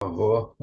favor.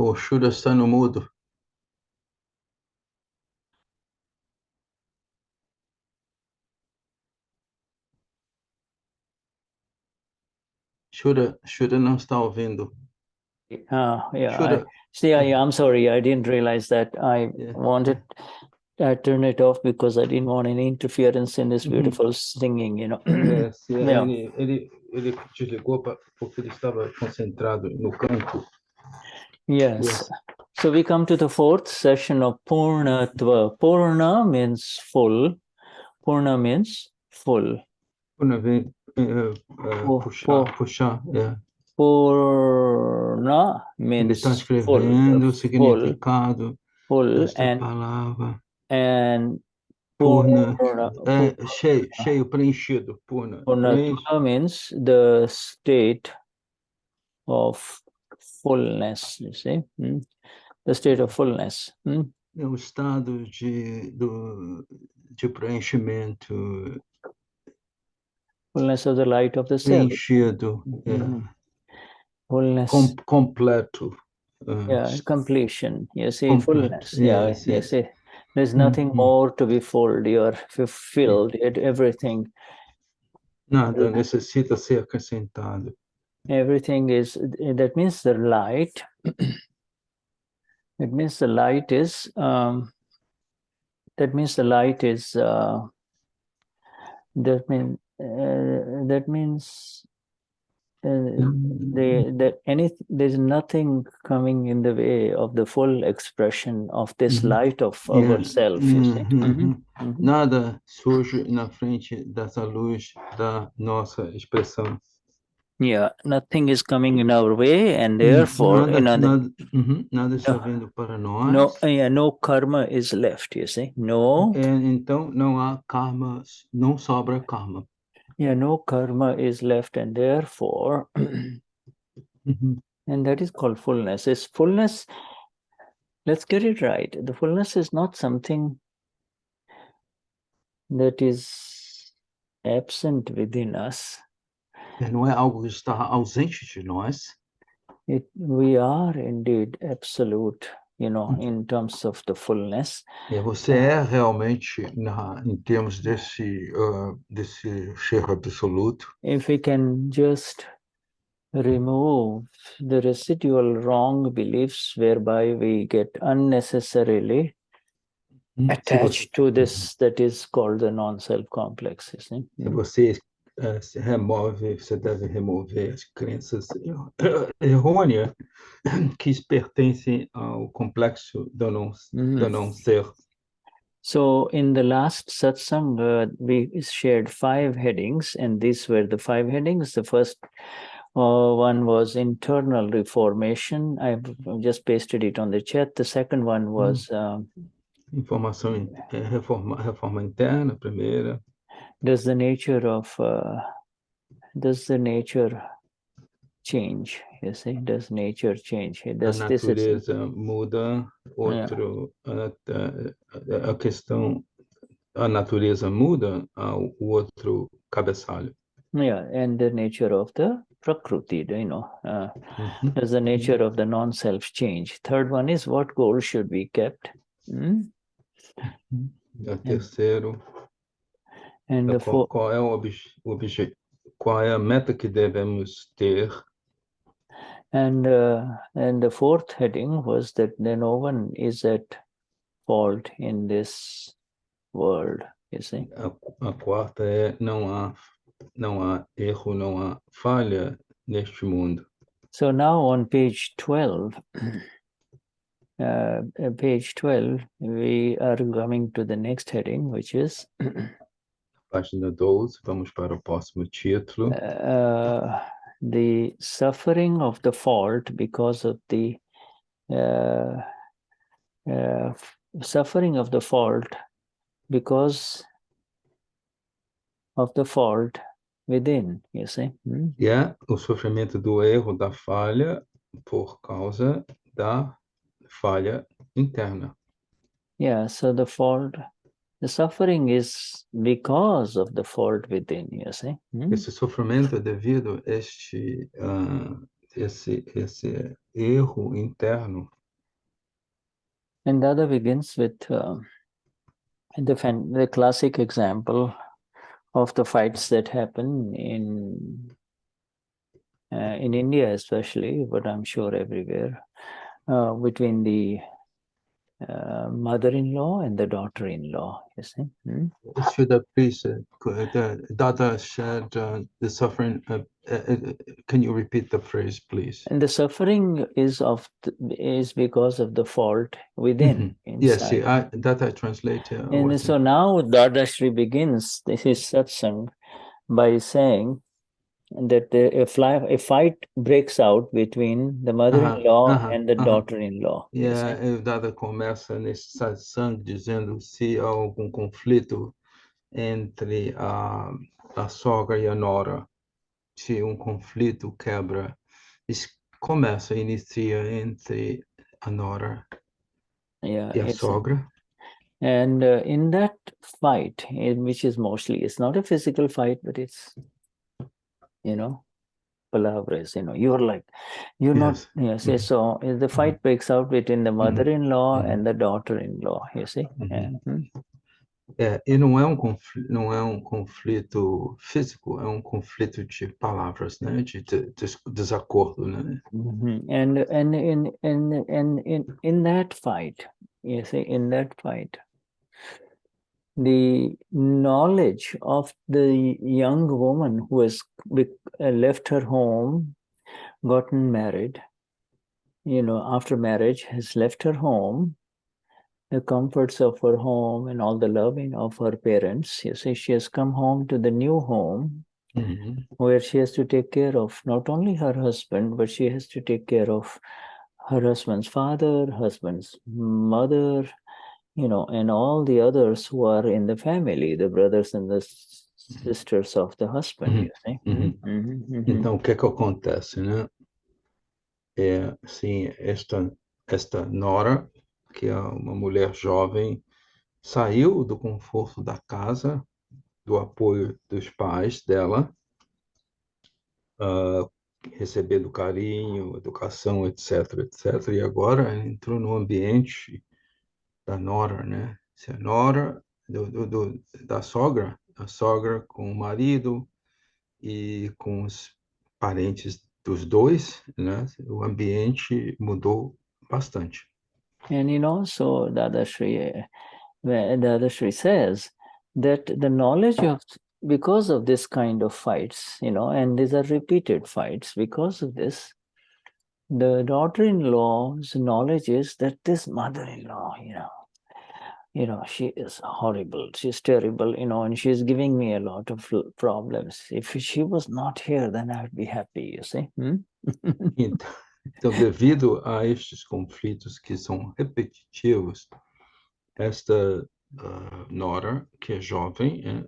O Shuddha está no mudo. Shuddha não está ouvindo. Yeah. I'm sorry. I didn't realize that. I wanted to turn it off because I didn't want any interference in this beautiful singing, you know. Yes, yeah. Ele desligou porque ele estava concentrado no canto. Yes. So we come to the fourth session of Purnatva. Purna means full. Purna means full. Purna vem puxar. Purna means ele está escrevendo full, o significado full desta and palavra. and Purna, cheio, preenchido. Purna. Purnatva means the state of fullness, you see, the state of fullness. É o estado de preenchimento. Fullness of the light of the self. Preenchido. Fullness. Completo. Completion. You see, Complete. fullness. Yes. You see, there's nothing more to be filled. You're filled. Everything. Nada necessita ser acrescentado. Everything is. That means the light. It means the light is. That means the light is. That means. There's nothing coming in the way of the full expression of this light of ourself. You see? Nada surge na frente dessa luz da nossa expressão. Yeah, nothing is coming in our way, and therefore, nada está vindo para nós. No karma is left. You see, no. Então não há karma, não sobra karma. Yeah, no karma is left, and therefore, and that is called fullness. Is fullness. Let's get it right. The fullness is not something that is absent within us. Não é algo que está ausente de nós. We are indeed absolute, in terms of the fullness. Você é realmente, em termos desse ser absoluto. If we can just remove the residual wrong beliefs whereby we get unnecessarily attached to this that is called the non-self complex. Se você deve remover as crenças errôneas que pertencem ao complexo do não ser. So in the last satsang, we shared 5 headings, and these were the 5 headings. The first one was internal reformation. I've just pasted it on the chat. The second one was informação, reforma interna, primeira. Does the nature change? You see, does nature change? A natureza muda, a questão, a natureza muda, o outro cabeçalho. Yeah, and the nature of the Prakriti, does the nature of the non-self change? Third one is what goal should be kept? Terceiro, qual é o objeto? Qual é a meta que devemos ter? And the fourth heading was that no one is at fault in this world, you see. A quarta é não há erro, não há falha neste mundo. So now on page 12, we are coming to the next heading, which is Página 12, vamos para o próximo título. The suffering of the fault because of the suffering of the fault because of the fault within, you see. O sofrimento do erro, da falha, por causa da falha interna. So the suffering is because of the fault within, you see. Esse sofrimento é devido a esse erro interno. And Dada begins with the classic example of the fights that happen in India especially, but I'm sure everywhere, between the mother-in-law and the daughter-in-law, you see. Shuddha, please, Dada said the suffering, can you repeat the phrase, please? And the suffering is because of the fault within. Yes, that I translate. And so now Dadashri begins his satsang by saying that a fight breaks out between the mother-in-law and the daughter-in-law. E o Dada começa nesse satsang dizendo se há algum conflito entre a sogra e a nora, se conflito quebra, inicia entre a nora e a sogra. And in that fight, which is mostly, it's not a physical fight, but it's, palavras, you're not, so the fight breaks out between the mother-in-law and the daughter-in-law, you see. E não é conflito físico, é conflito de palavras, né? De desacordo, né? And in that fight, you see, in that fight, the knowledge of the young woman who has left her home, gotten married, after marriage, has left her home, the comforts of her home and all the loving of her parents. You see, she has come home to the new home where she has to take care of not only her husband, but she has to take care of her husband's father, husband's mother, and all the others who are in the family, the brothers and the sisters of the husband, you see. Então, o que acontece, né? Assim, esta nora, que é uma mulher jovem, saiu do conforto da casa, do apoio dos pais dela, recebendo carinho, educação, etc, etc, e agora entrou no ambiente da nora, né? Se a nora da sogra, a sogra com o marido e com os parentes dos dois, né? O ambiente mudou bastante. And so Dadashri says that the knowledge of, because of this kind of fights, and these are repeated fights, because of this, the daughter-in-law's knowledge is that this mother-in-law, she is horrible, she's terrible, and she's giving me a lot of problems. If she was not here, then I would be happy, you see. Então, devido a estes conflitos que são repetitivos, esta nora, que é jovem,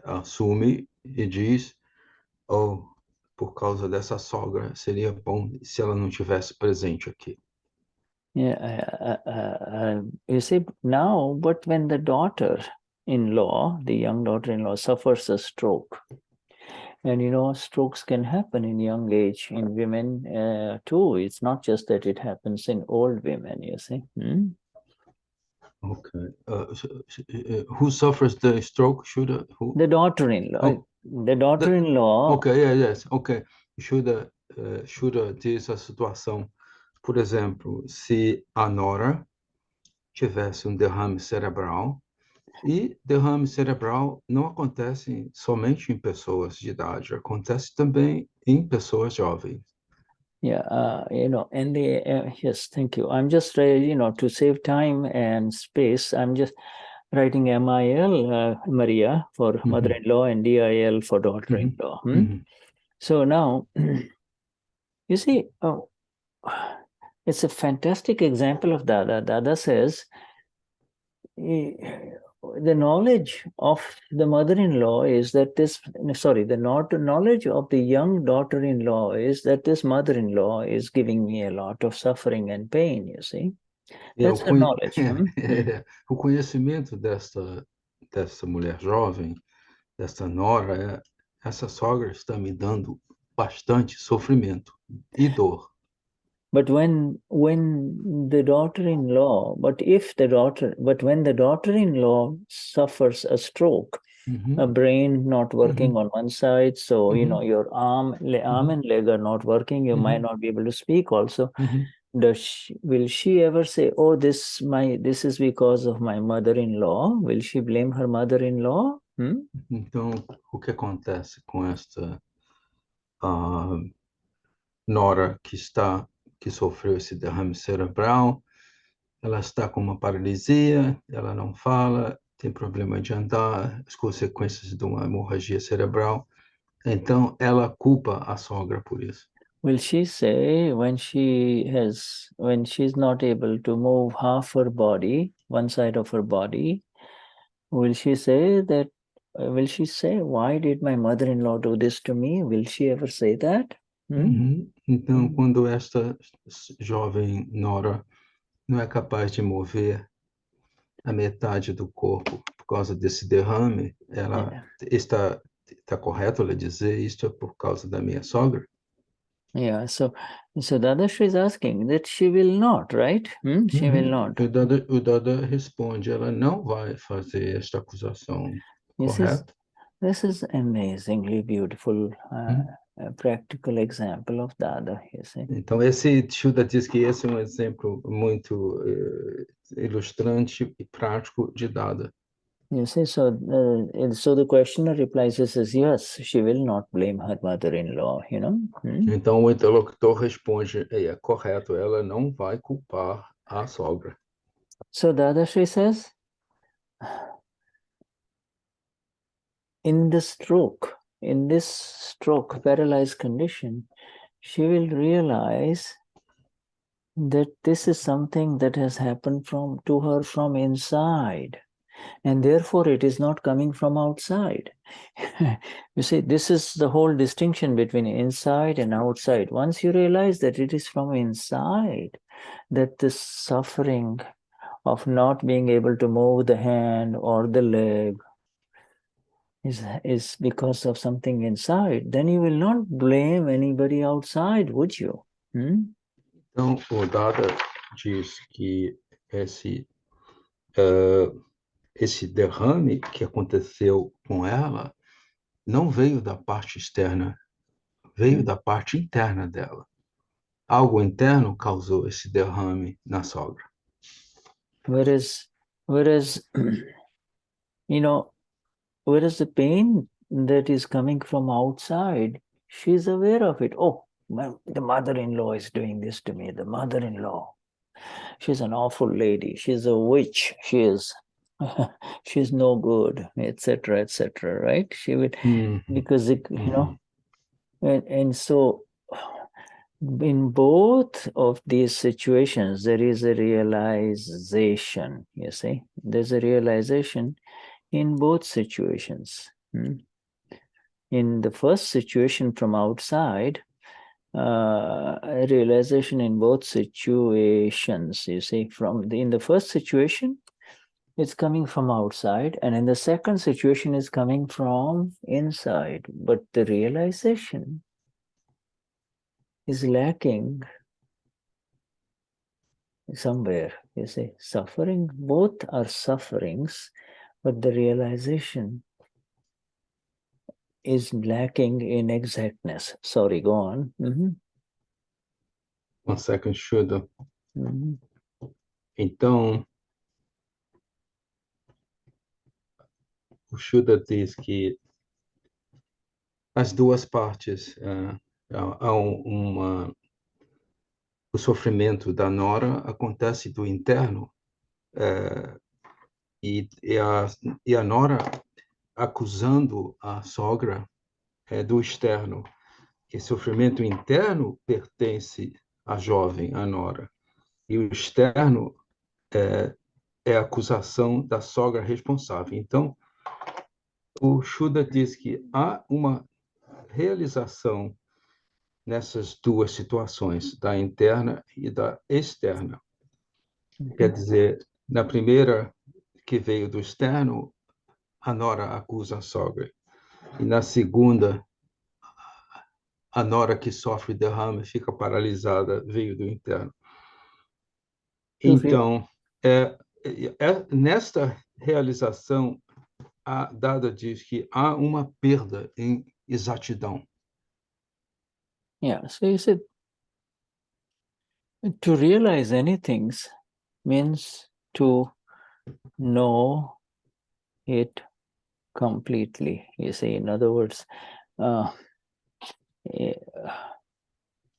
assume e diz, por causa dessa sogra, seria bom se ela não estivesse presente aqui. You see, now, but when the daughter-in-law, the young daughter-in-law, suffers a stroke, and strokes can happen in young age in women too. It's not just that it happens in old women, you see. Okay. Who suffers the stroke? The daughter-in-law. The daughter-in-law. Okay, yes. Okay. Shuddha diz a situação. Por exemplo, se a nora tivesse derrame cerebral, e derrame cerebral não acontece somente em pessoas de idade, acontece também em pessoas jovens. Yeah, and yes, thank you. I'm just, to save time and space, I'm just writing MIL, Maria, for mother-in-law, and DIL for daughter-in-law. So now, you see, it's a fantastic example of Dada. Dada says, the knowledge of the mother-in-law is that the knowledge of the young daughter-in-law is that this mother-in-law is giving me a lot of suffering and pain, you see. That's the knowledge. O conhecimento dessa mulher jovem, dessa nora, essa sogra está me dando bastante sofrimento e dor. But when the daughter-in-law, when the daughter-in-law suffers a stroke, a brain not working on one side, so your arm and leg are not working, you might not be able to speak also. Will she ever say, oh, this is because of my mother-in-law? Will she blame her mother-in-law? Então, o que acontece com esta nora que sofreu esse derrame cerebral? Ela está com uma paralisia, ela não fala, tem problema de andar, as consequências de uma hemorragia cerebral. Então, ela culpa a sogra por isso. Will she say when she's not able to move half her body, one side of her body, will she say, why did my mother-in-law do this to me? Will she ever say that? Então, quando esta jovem nora não é capaz de mover a metade do corpo por causa desse derrame, ela está correto ela dizer isto é por causa da minha sogra? Yeah, so Dadashri is asking that she will not, right? She will not. O Dada responde, ela não vai fazer esta acusação, correto? This is amazingly beautiful, practical example of Dada, you see. Então, esse Shuddha diz que esse é um exemplo muito ilustrante e prático de Dada. You see, so the questioner replies, he says, yes, she will not blame her mother-in-law, you know. Então, o interlocutor responde, é correto, ela não vai culpar a sogra. So Dadashri says, in this stroke, paralyzed condition, she will realize that this is something that has happened to her from inside, and therefore it is not coming from outside. You see, this is the whole distinction between inside and outside. Once you realize that it is from inside, that the suffering of not being able to move the hand or the leg is because of something inside, then you will not blame anybody outside, would you? Então, o Dada diz que esse derrame que aconteceu com ela não veio da parte externa, veio da parte interna dela. Algo interno causou esse derrame na sogra. Whereas whereas the pain that is coming from outside, she's aware of it. Oh, the mother-in-law is doing this to me. The mother-in-law, she's an awful lady. She's a witch. She's no good, etc., right? She will, because and so in both of these situations, there is a realization. You see, there's a realization in both situations. In the first situation from outside, a realization in both situations. You see, in the first situation, it's coming from outside, and in the second situation, is coming from inside. But the realization is lacking somewhere. You see, suffering, both are sufferings, but the realization is lacking in exactness. Sorry, go on. 1 second, Shuddha. Então, o Shuddha diz que as duas partes, o sofrimento da nora acontece do interno, e a nora acusando a sogra do externo. Que sofrimento interno pertence à jovem, à nora, e o externo é a acusação da sogra responsável. Então, o Shuddha diz que há uma realização nessas duas situações, da interna e da externa. Quer dizer, na primeira, que veio do externo, a nora acusa a sogra. E na segunda, a nora que sofre derrame fica paralisada, veio do interno. Então, nesta realização, a Dada diz que há uma perda em exatidão. Yeah, so you said, to realize anything means to know it completely. You see, in other words,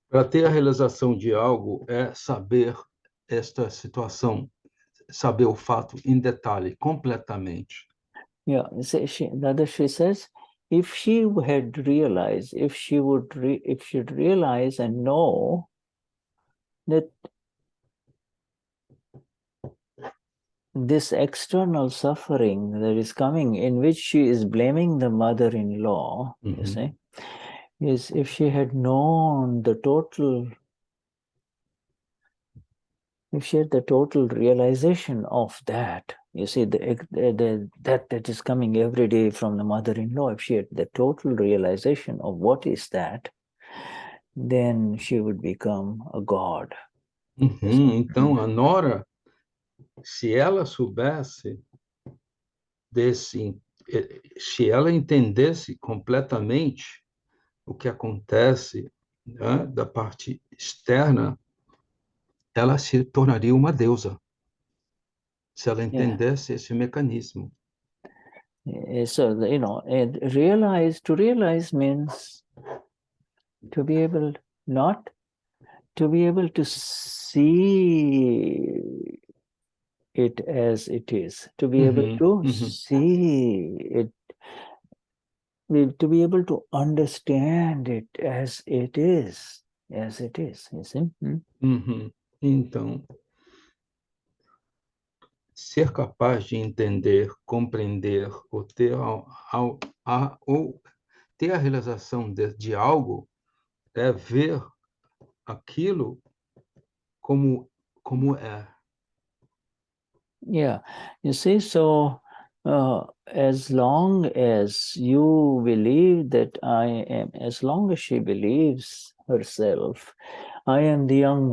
para ter a realização de algo é saber esta situação, saber o fato em detalhe, completamente. Yeah, Dadashri says, if she had realized, if she would realize and know that this external suffering that is coming, in which she is blaming the mother-in-law, you see, is if she had known the total, if she had the total realization of that, you see, that is coming every day from the mother-in-law, if she had the total realization of what is that, then she would become a god. Então, a Nora, se ela soubesse se ela entendesse completamente o que acontece, né, da parte externa, ela se tornaria uma deusa, se ela entendesse esse mecanismo. So, to realize means to be able, not to be able to see it as it is, to be able to see it, to be able to understand it as it is, you see? Então, ser capaz de entender, compreender, ou ter a realização de algo é ver aquilo como é. Yeah, you see, so as long as you believe that I am, as long as she believes herself, I am the young,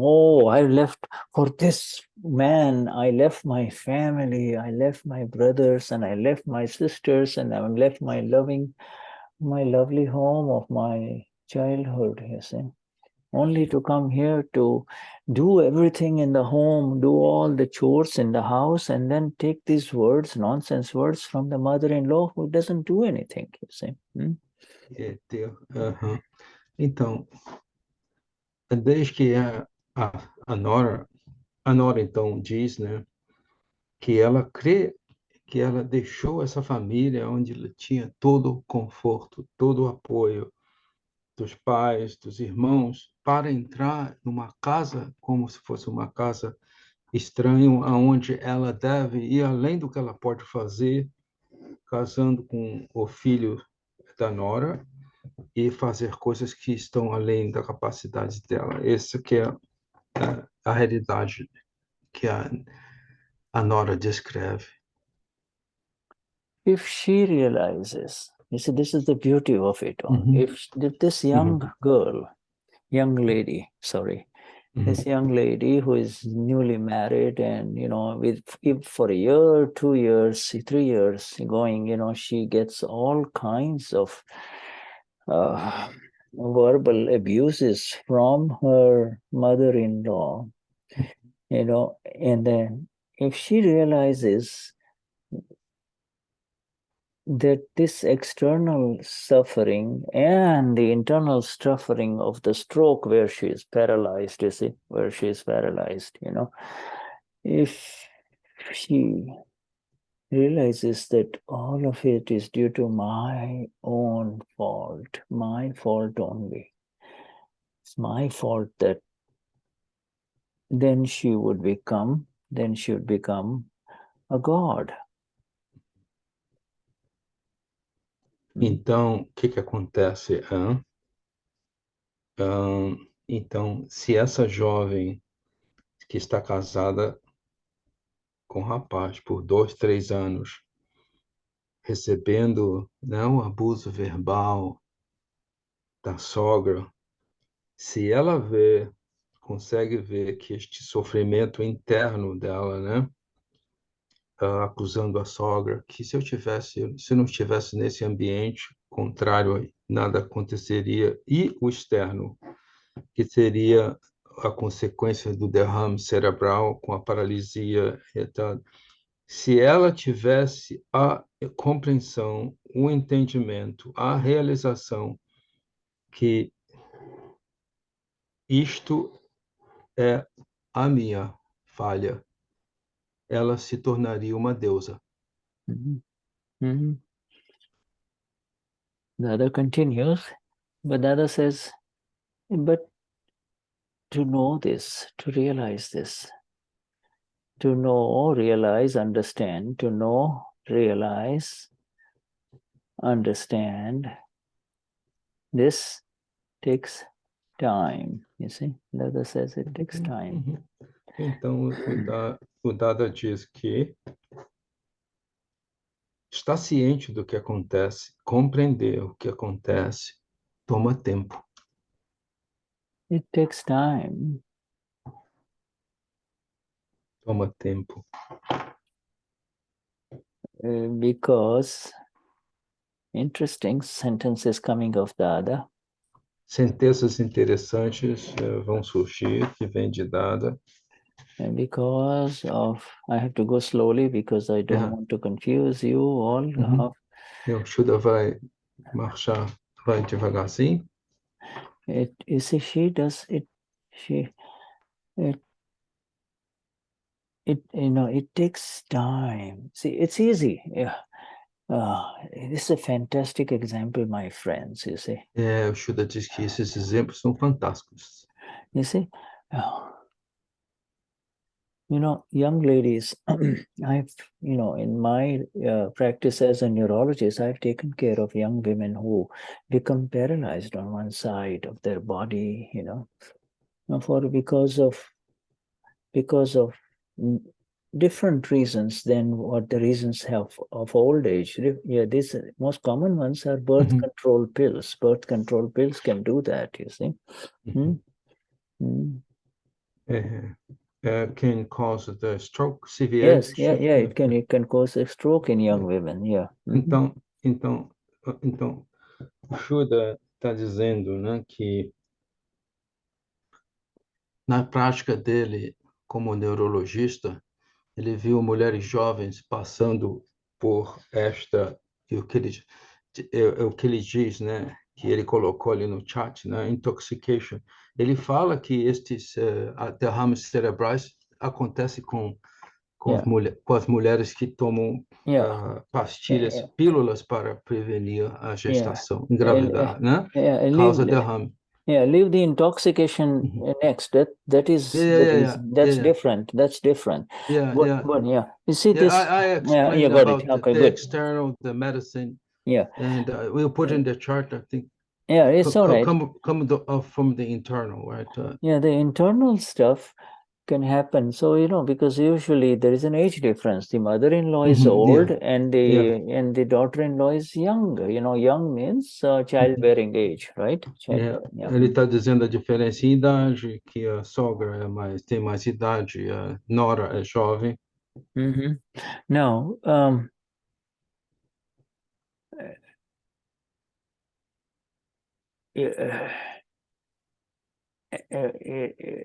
I left for this man, I left my family, I left my brothers, and I left my sisters, and I left my lovely home of my childhood, you see, only to come here to do everything in the home, do all the chores in the house, and then take these words, nonsense words from the mother-in-law who doesn't do anything, you see. Então, desde que a Nora então diz, né, que ela crê que ela deixou essa família onde ela tinha todo o conforto, todo o apoio dos pais, dos irmãos, para entrar numa casa como se fosse uma casa estranha, aonde ela deve ir além do que ela pode fazer, casando com o filho da Nora e fazer coisas que estão além da capacidade dela. Essa que é a realidade que a Nora descreve. If she realizes, you see, this is the beauty of it all. If this young girl, young lady, this young lady who is newly married and, if for a year, 2 years, 3 years going, she gets all kinds of verbal abuses from her mother-in-law, and then if she realizes that this external suffering and the internal suffering of the stroke where she is paralyzed, if she realizes that all of it is due to my own fault, my fault only, it's my fault, that then she would become a god. Então, o que acontece? Então, se essa jovem que está casada com um rapaz por 2, 3 anos, recebendo, né, um abuso verbal da sogra, se ela consegue ver que este sofrimento interno dela, né, acusando a sogra, que se não estivesse nesse ambiente contrário, nada aconteceria, e o externo, que seria a consequência do derrame cerebral com a paralisia, se ela tivesse a compreensão, o entendimento, a realização que isto é a minha falha, ela se tornaria uma deusa. Dada continues, but Dada says, but to know this, to realize this, to know, realize, understand, to know, realize, understand, this takes time. You see, Dada says it takes time. Então, o Dada diz que estar ciente do que acontece, compreender o que acontece, toma tempo. It takes time. Toma tempo. Because, interesting sentences coming of Dada. Sentenças interessantes vão surgir, que vem de Dada. And because of, I have to go slowly because I don't want to confuse you all. O Shuddha vai marchar, vai devagarzinho. You see, she does it. It takes time. See, it's easy. Yeah. This is a fantastic example, my friends. You see. O Shuddha diz que esses exemplos são fantásticos. You see. Young ladies, I've, in my practice as a neurologist, I've taken care of young women who become paralyzed on one side of their body, because of different reasons than what the reasons have of old age. Yeah, these most common ones are birth control pills. Birth control pills can do that, you see. Can cause the stroke, severe. Yes, it can cause a stroke in young women. Yeah. Então, o Shuddha está dizendo, né, que na prática dele como neurologista, ele viu mulheres jovens passando por esta, o que ele diz, né, que ele colocou ali no chat, né, intoxication. Ele fala que estes derrames cerebrais acontecem com as mulheres que tomam pastilhas, pílulas para prevenir a gestação, engravidar, né? Causa derrame. Leave the intoxication next. That's different. That's different. You see this. I explained got about it. Okay, the good. external, the medicine. Yeah. And we'll put in the chart, I think. Yeah, it's all right. Come from the internal, right? The internal stuff can happen. So, because usually there is an age difference. The mother-in-law is old and the daughter-in-law is young. Young means childbearing age, right? Ele está dizendo a diferença em idade, que a sogra tem mais idade, a nora é jovem. Now,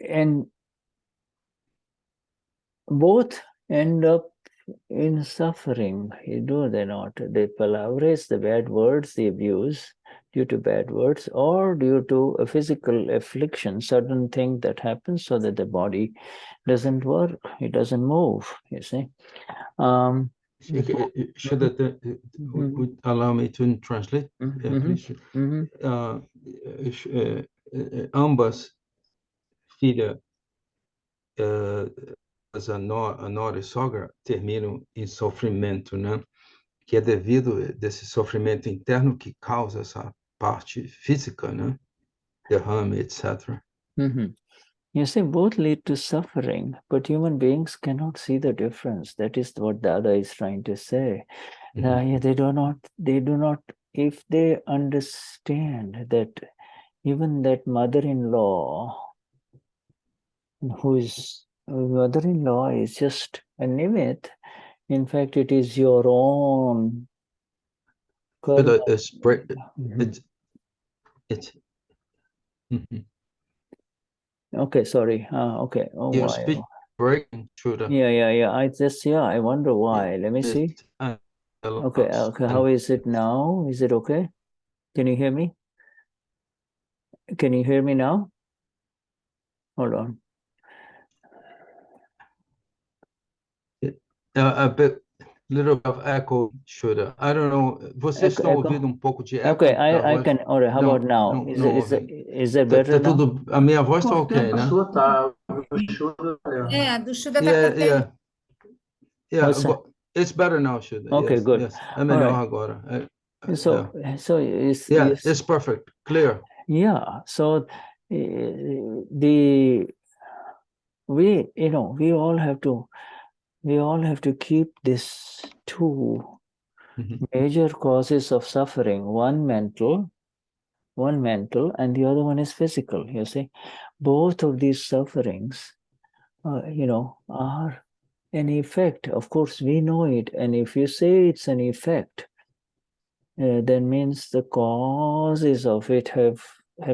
and both end up in suffering, do they not? The palavras, the bad words, the abuse due to bad words, or due to a physical affliction, sudden thing that happens so that the body doesn't work, it doesn't move, you see. Allow me to translate, please. Ambas filhas, a nora e sogra, terminam em sofrimento, né? Que é devido desse sofrimento interno que causa essa parte física, né? Derrame, etc. You see, both lead to suffering, but human beings cannot see the difference. That is what Dada is trying to say. They do not, if they understand that even that mother-in-law, mother-in-law is just a nimit. In fact, it is your own karma. Okay, sorry. Okay. Oh, your why? speech breaking through the. I wonder why. Let me see. Okay. How is it now? Is it okay? Can you hear me? Can you hear me now? Hold on. A bit. little bit of echo, Shuddha. I don't know. Vocês estão ouvindo um pouco de echo? Okay, I can. All right, how about now? Não ouvi. Is it better now? Tudo, a minha voz está ok, né? A sua tá. Do Shuddha, a do Shuddha tá Yeah, yeah. What's that? It's better now, Shuddha. Okay, yes, good. Yes. É melhor right. agora. So it's perfect, clear. Yeah. So we all have to keep this two major causes of suffering, one mental, and the other one is physical. You see, both of these sufferings, are an effect. Of course, we know it, and if you say it's an effect, that means the causes of it have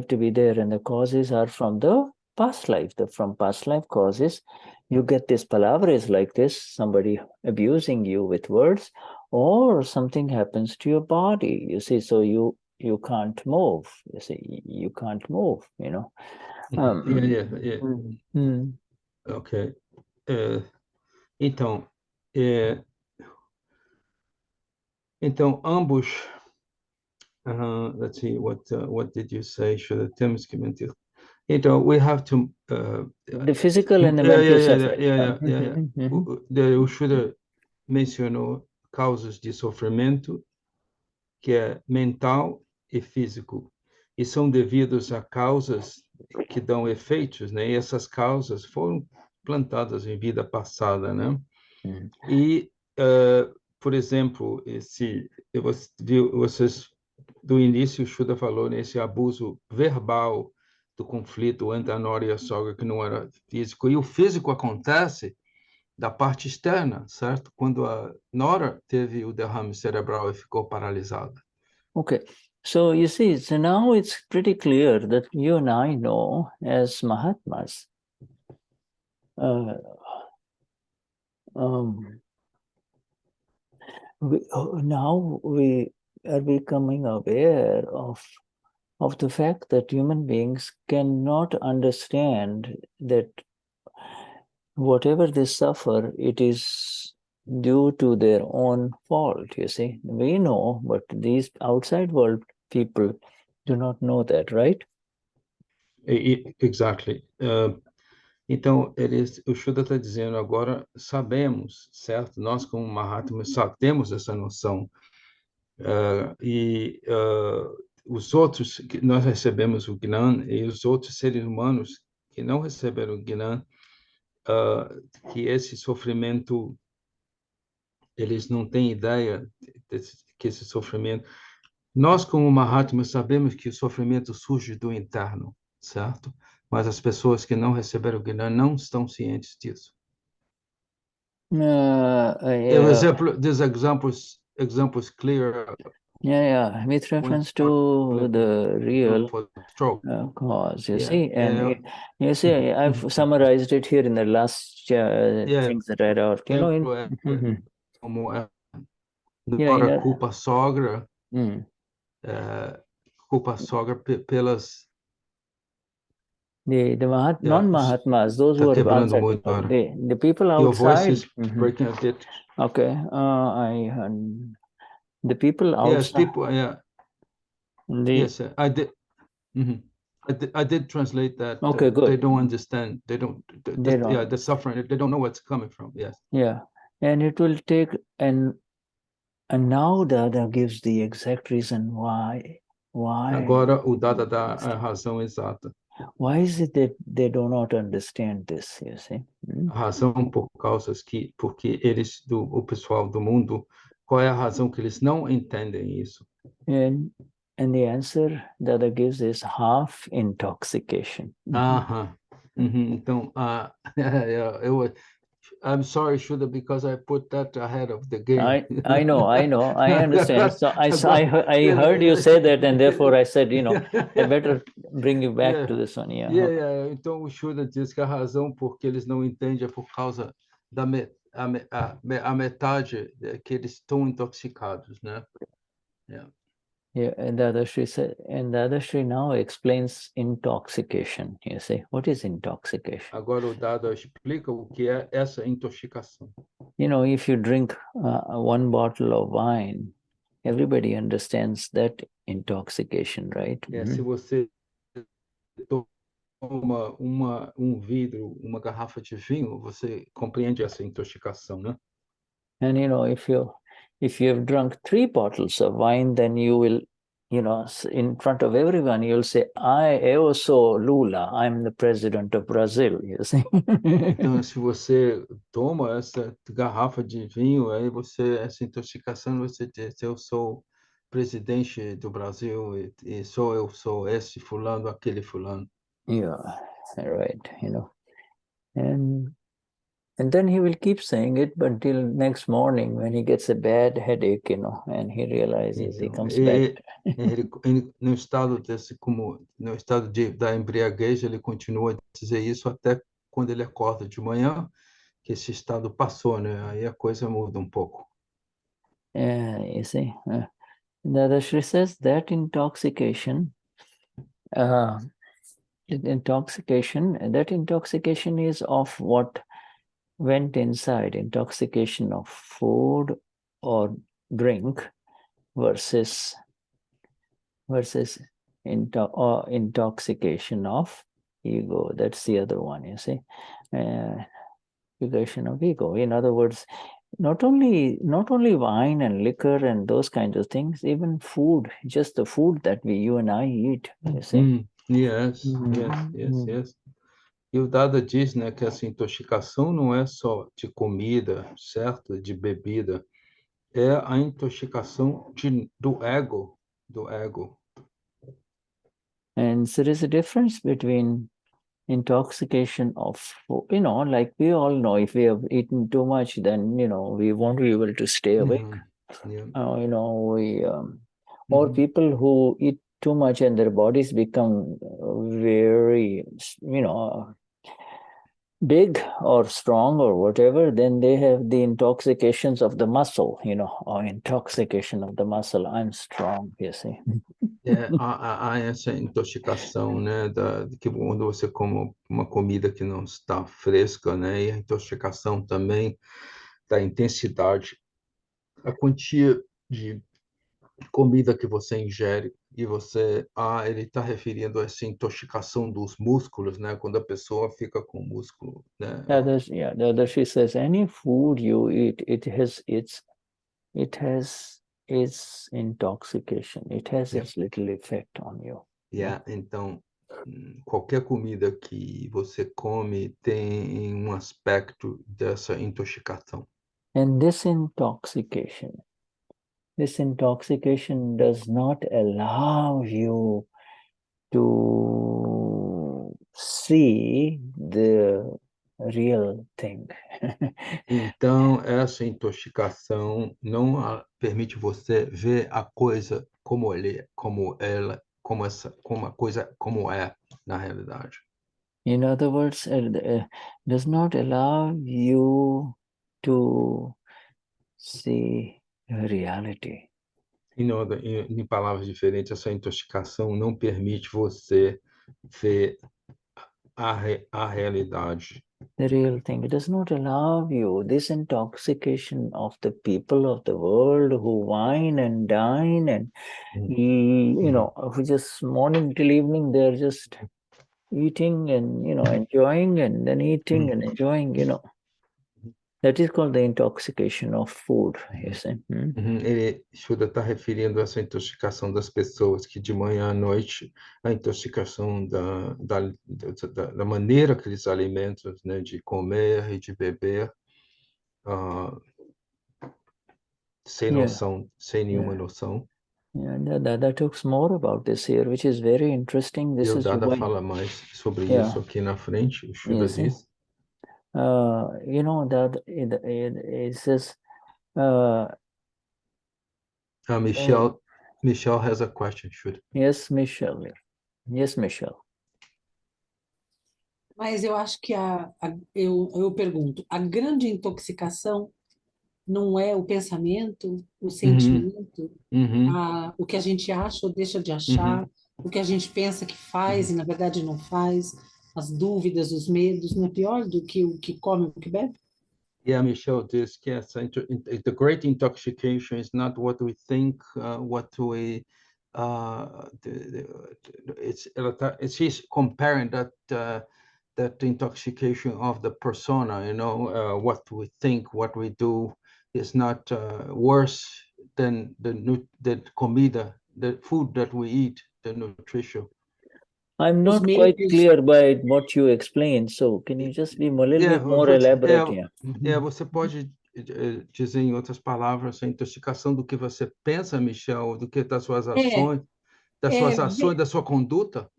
to be there, and the causes are from the past life. From past life causes, you get these palabras like this, somebody abusing you with words, or something happens to your body. You see, so you can't move. You see, you can't move. Yeah. Okay. Então, ambos. Let's see, what did you say? Temos que mentir. Então, we have to. The physical and the mental suffering. O Shuddha mencionou causas de sofrimento, que é mental e físico, e são devidos a causas que dão efeitos, né? E essas causas foram plantadas em vida passada, né? E, por exemplo, vocês do início, o Shuddha falou nesse abuso verbal do conflito entre a nora e a sogra, que não era físico, e o físico acontece da parte externa, certo? Quando a nora teve o derrame cerebral e ficou paralisada. Okay, so you see, so now it's pretty clear that you and I know as Mahatmas, now we are becoming aware of the fact that human beings cannot understand that whatever they suffer, it is due to their own fault. You see, we know, but these outside world people do not know that, right? Exactly. Então, o Shuddha está dizendo agora, sabemos, certo? Nós, como Mahatmas, temos essa noção. Os outros, nós recebemos o Gnan, e os outros seres humanos que não receberam o Gnan, que esse sofrimento, eles não têm ideia que esse sofrimento... Nós, como Mahatmas, sabemos que o sofrimento surge do interno, certo? Mas as pessoas que não receberam o Gnan não estão cientes disso. These examples clear. With reference to the real cause, you see, and you see, I've summarized it here in the last things that I wrote. Culpa a sogra, pelas... The non-Mahatmas, those who are outside, the people outside. Your voice is breaking a bit. Okay, the people outside. Yes, people. Yeah. Yes, I did. I did translate that. Okay, good. They don't understand. They don't. Yeah, the suffering. They don't know where it's coming from. Yes. Yeah, and it will take and now Dada gives the exact reason why. Agora o Dada dá a razão exata. Why is it that they do not understand this? You see. A razão porque eles o pessoal do mundo, qual é a razão que eles não entendem isso? And the answer Dada gives is half intoxication. Então, I'm sorry, Shuddha, because I put that ahead of the game. I know, I understand. So I heard you say that, and therefore I said, I better bring you back to this one. Então o Shuddha diz que a razão porque eles não entendem é por causa da a metade que eles estão intoxicados, né? Yeah, and Dadashri said, and Dadashri now explains intoxication. You see, what is intoxication? Agora o Dada explica o que é essa intoxicação. You know, if you drink one bottle of wine, everybody understands that intoxication, right? Se você toma vidro, uma garrafa de vinho, você compreende essa intoxicação, né? And you know, if you have drunk 3 bottles of wine, then you will, you know, in front of everyone, you'll say, eu sou Lula, I'm the president of Brazil, you see. Então, se você toma essa garrafa de vinho, aí essa intoxicação, você diz, eu sou presidente do Brasil, eu sou esse fulano, aquele fulano. Yeah, right, you know. And then he will keep saying it, but until next morning when he gets a bad headache, you know, and he realizes he comes back. No estado da embriaguez, ele continua a dizer isso até quando ele acorda de manhã, que esse estado passou, né? Aí a coisa muda um pouco. You see, Dadashri says that intoxication is of what went inside, intoxication of food or drink versus intoxication of ego. That's the other one, you see. Intoxication of ego. In other words, not only wine and liquor and those kinds of things, even food, just the food that you and I eat, you see. Yes. E o Dada diz, né, que essa intoxicação não é só de comida, certo? De bebida, é a intoxicação do ego, And so there is a difference between intoxication of, you know, like we all know, if we have eaten too much, then, you know, we won't be able to stay awake. You know, or people who eat too much and their bodies become very, you know, big or strong or whatever, then they have the intoxications of the muscle, you know, or intoxication of the muscle. I'm strong, you see. Há essa intoxicação, né, que quando você come uma comida que não está fresca, né, e a intoxicação também da intensidade, a quantia de comida que você ingere e ele está referindo a essa intoxicação dos músculos, né, quando a pessoa fica com músculo, né. She says any food you eat, it has its intoxication. It has its little effect on you. Então, qualquer comida que você come tem um aspecto dessa intoxicação. And this intoxication does not allow you to see the real thing. Então, essa intoxicação não permite você ver a coisa como a coisa como é na realidade. In other words, does not allow you to see reality. Em palavras diferentes, essa intoxicação não permite você ver a realidade. The real thing. It does not allow you this intoxication of the people of the world who wine and dine and you know, just morning till evening they're just eating and, you know, enjoying and then eating and enjoying, you know. That is called the intoxication of food, you see. Shuddha está referindo a essa intoxicação das pessoas que de manhã à noite, a intoxicação da maneira que eles alimentam, né, de comer e de beber, sem noção, sem nenhuma noção. Dada talks more about this here, which is very interesting. This is Dada fala mais sobre isso aqui na frente, o Shuddha diz. You know, that it says Michelle has a question, Shuddha. Yes, Michelle. Yes, Michelle. Mas eu acho que eu pergunto, a grande intoxicação não é o pensamento, o sentimento, o que a gente acha ou deixa de achar, o que a gente pensa que faz e na verdade não faz, as dúvidas, os medos, não é pior do que o que come ou o que bebe? Yeah, Michelle, this yes, the great intoxication is not what we think, what we she's comparing that intoxication of the persona, you know, what we think, what we do is not worse than the comida, the food that we eat, the nutrition. I'm Os not quite medos, clear by what you explained, so can you just be a little bit more elaborate here? Você pode dizer em outras palavras a intoxicação do que você pensa, Michel, do que das suas ações, da sua conduta?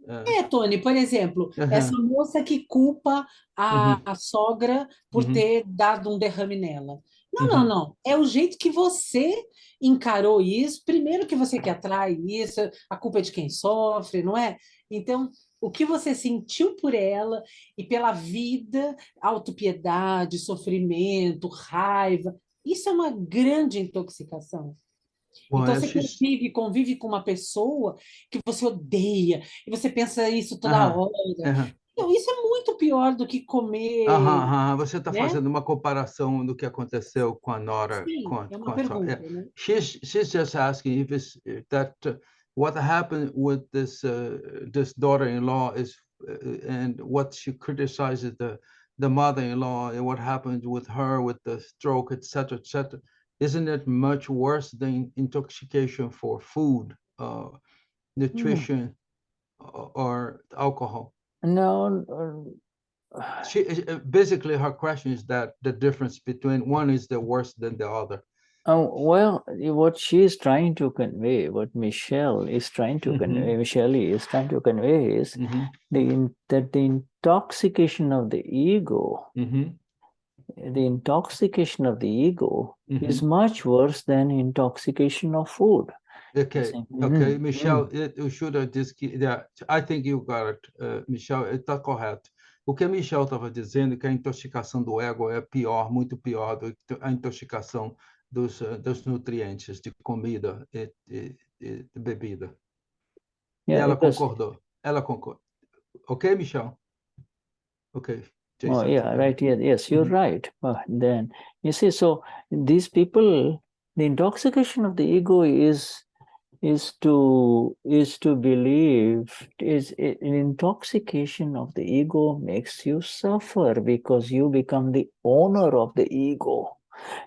Tony, por exemplo, essa moça que culpa a sogra por ter dado um derrame nela. Não. É o jeito que você encarou isso. Primeiro que você que atrai isso, a culpa é de quem sofre, não é? Então, o que você sentiu por ela e pela vida, autopiedade, sofrimento, raiva, isso é uma grande intoxicação. Well, Então, você convive com uma pessoa que você odeia, e você pensa isso toda hora. Então, isso é muito pior do que comer. Você está fazendo uma comparação do que aconteceu com a Nora. Sim, é uma pergunta, né? She's just asking if it's that what happened with this daughter-in-law is and what she criticizes the mother-in-law and what happened with her with the stroke, etc., etc. Isn't it much worse than intoxication for food, nutrition, or alcohol? No. Basically, her question is that the difference between one is the worse than the other. Well, what she is trying to convey, what Michelle is trying to convey, is that the intoxication of the ego, is much worse than intoxication of food. Okay, Michelle, eu Shuddha disse que, I think you got it, Michelle, está correto. O que a Michelle estava dizendo é que a intoxicação do ego é pior, muito pior do que a intoxicação dos nutrientes de comida e bebida. Ela concordou. Ok, Michelle? Ok. Jason, right. Yes, you're right. Then you see, so these people, the intoxication of the ego is to believe an intoxication of the ego makes you suffer because you become the owner of the ego.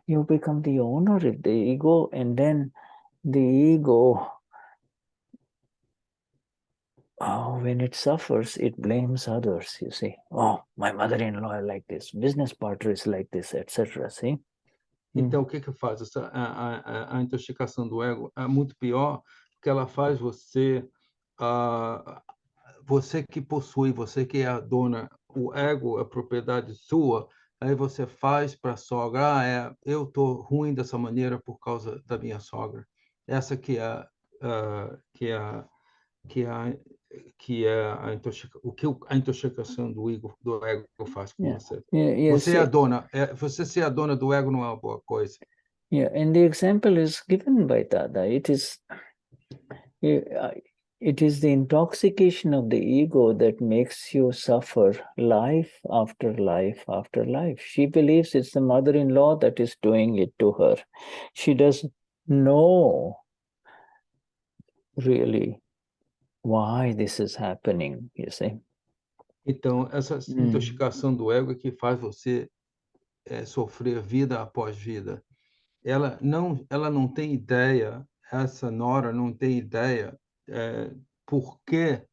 You become the owner of the ego, and then the ego, when it suffers, it blames others, you see. Oh, my mother-in-law is like this, business partner is like this, etc. See? Então, o que faz? A intoxicação do ego é muito pior, porque ela faz você que possui, você que é a dona, o ego é propriedade sua, aí você faz para a sogra, eu estou ruim dessa maneira por causa da minha sogra. Essa que é o que a intoxicação do ego faz com você. Você é a dona, você ser a dona do ego não é uma boa coisa. Yeah, and the example is given by Dada. It is the intoxication of the ego that makes you suffer life after life after life. She believes it's the mother-in-law that is doing it to her. She doesn't know really why this is happening, you see. Então, essa intoxicação do ego é que faz você sofrer vida após vida. Ela não tem ideia, essa Nora não tem ideia por que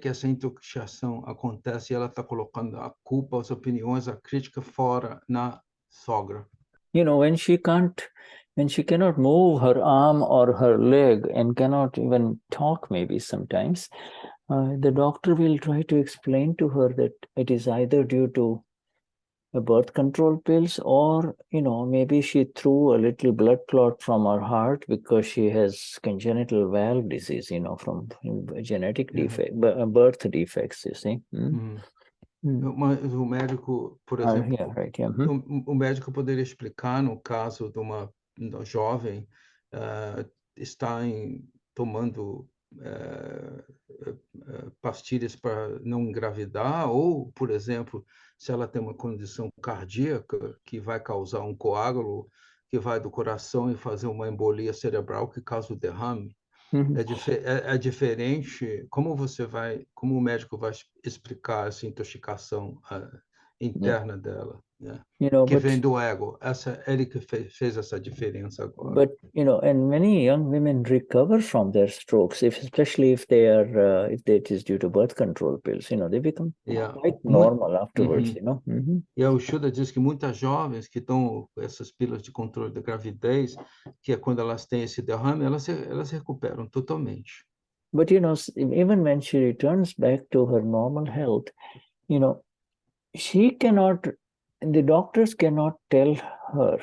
essa intoxicação acontece e ela está colocando a culpa, as opiniões, a crítica fora na sogra. You know, when she cannot move her arm or her leg and cannot even talk maybe sometimes, the doctor will try to explain to her that it is either due to birth control pills or, you know, maybe she threw a little blood clot from her heart because she has congenital valve disease, you know, from genetic defect, birth defects, you see. Mas o médico, por exemplo, Yeah, right, yeah. o médico poderia explicar no caso de uma jovem está tomando pastilhas para não engravidar, ou, por exemplo, se ela tem uma condição cardíaca que vai causar um coágulo que vai do coração e fazer uma embolia cerebral que causa o derrame. É diferente. Como o médico vai explicar essa intoxicação interna dela, né? Que vem do ego. Ele que fez essa diferença agora. But and many young women recover from their strokes, especially if it is due to birth control pills. They become quite normal afterwards. E o Shuddha diz que muitas jovens que estão com essas pílulas de controle da gravidez, que é quando elas têm esse derrame, elas se recuperam totalmente. But even when she returns back to her normal health, she cannot. The doctors cannot tell her.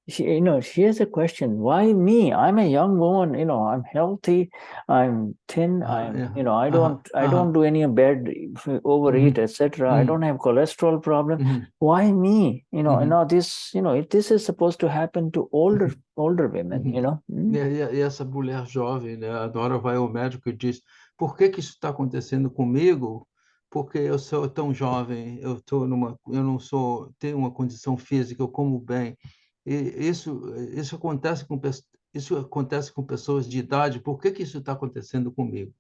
She has a question. Why me? I'm a young woman. I'm healthy. I'm thin. I don't do any bad overeat, etc. I don't have cholesterol problem. Why me? This is supposed to happen to older women. E essa mulher jovem, né? A Nora vai ao médico e diz: por que isso está acontecendo comigo? Porque eu sou tão jovem, eu não tenho uma condição física, eu como bem. E isso acontece com pessoas de idade. Por que isso está acontecendo comigo?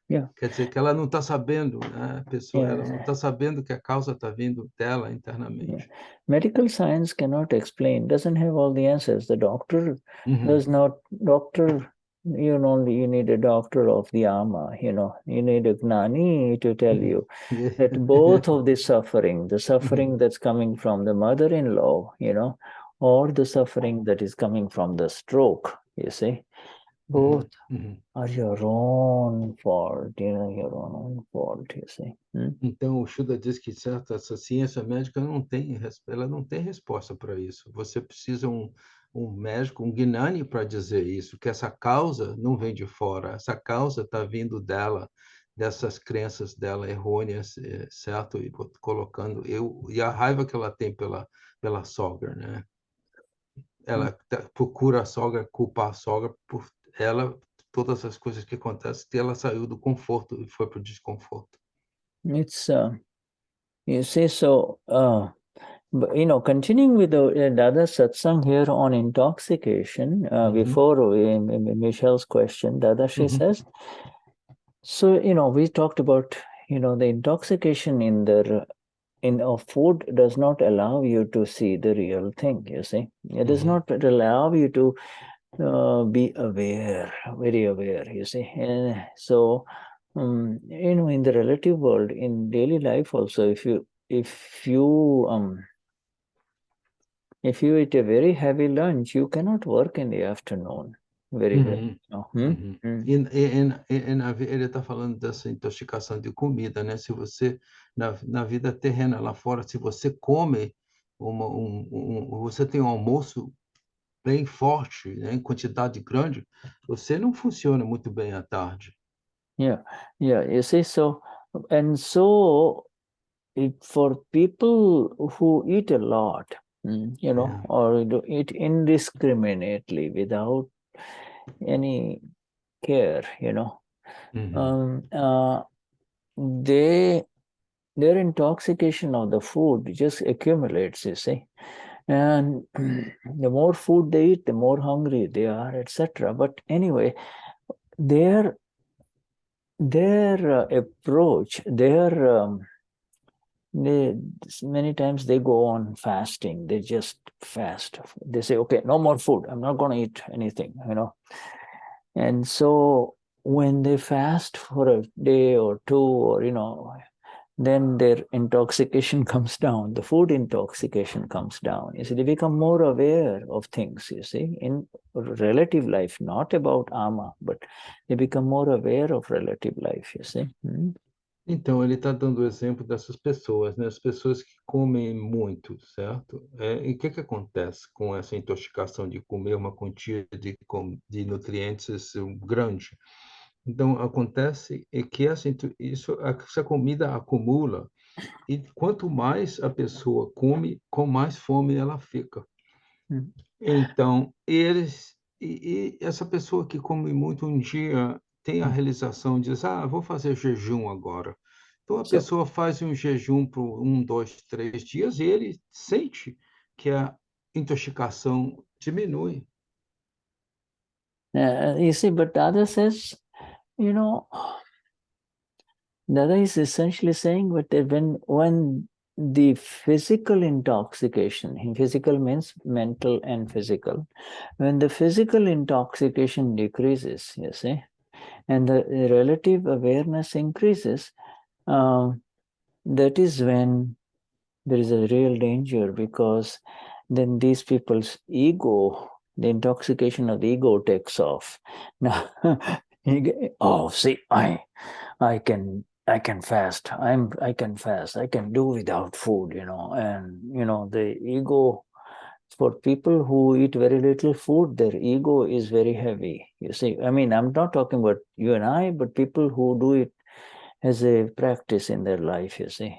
Quer dizer que ela não está sabendo, né? Ela não está sabendo que a causa está vindo dela internamente. Medical science cannot explain, doesn't have all the answers. The doctor does not. You need a doctor of the Ama. You need a Gnani to tell you that both of the suffering that's coming from the mother-in-law, or the suffering that is coming from the stroke, you see, both are your own fault, your own fault, you see. Então, o Shuddha diz que essa ciência médica ela não tem resposta para isso. Você precisa um médico, um Gnani para dizer isso, que essa causa não vem de fora, essa causa está vindo dela, dessas crenças dela errôneas, certo? E colocando e a raiva que ela tem pela sogra, né? Ela procura a sogra, culpar a sogra por todas as coisas que acontecem, que ela saiu do conforto e foi para o desconforto. It's you see, so continuing with the Dada satsang here on intoxication, before Michelle's question, Dadashi says, so we talked about the intoxication of food does not allow you to see the real thing. You see, it does not allow you to be aware, very aware. You see, and so in the relative world, in daily life also, if you eat a very heavy lunch, you cannot work in the afternoon very well. Ele está falando dessa intoxicação de comida, né? Se você, na vida terrena lá fora, se você come, você tem um almoço bem forte, né? Em quantidade grande, você não funciona muito bem à tarde. Yeah, you see, so for people who eat a lot, or eat indiscriminately without any care, their intoxication of the food just accumulates, you see. And the more food they eat, the more hungry they are, etc. But anyway, their approach, many times they go on fasting. They just fast. They say, okay, no more food. I'm not going to eat anything, And so when they fast for a day or two, or then their intoxication comes down. The food intoxication comes down. You see, they become more aware of things, you see, in relative life, not about Ama, but they become more aware of relative life, you see. Então, ele está dando o exemplo dessas pessoas, né? As pessoas que comem muito, certo? E o que acontece com essa intoxicação de comer uma quantia de nutrientes grande? Então, acontece é que essa comida acumula, e quanto mais a pessoa come, com mais fome ela fica. Mm. Então, e essa pessoa que come muito um dia tem a realização, diz, vou fazer jejum agora. Então, a So, pessoa faz um jejum por 1, 2, 3 dias e ele sente que a intoxicação diminui. you see, but Dada says, Dada is essentially saying that when the physical intoxication, physical means mental and physical, when the physical intoxication decreases, you see, and the relative awareness increases, that is when there is a real danger, because then these people's ego, the intoxication of the ego takes off. Now, see, I can fast. I can fast. I can do without food, and the ego, for people who eat very little food, their ego is very heavy. You see, I mean, I'm not talking about you and I, but people who do it as a practice in their life, you see,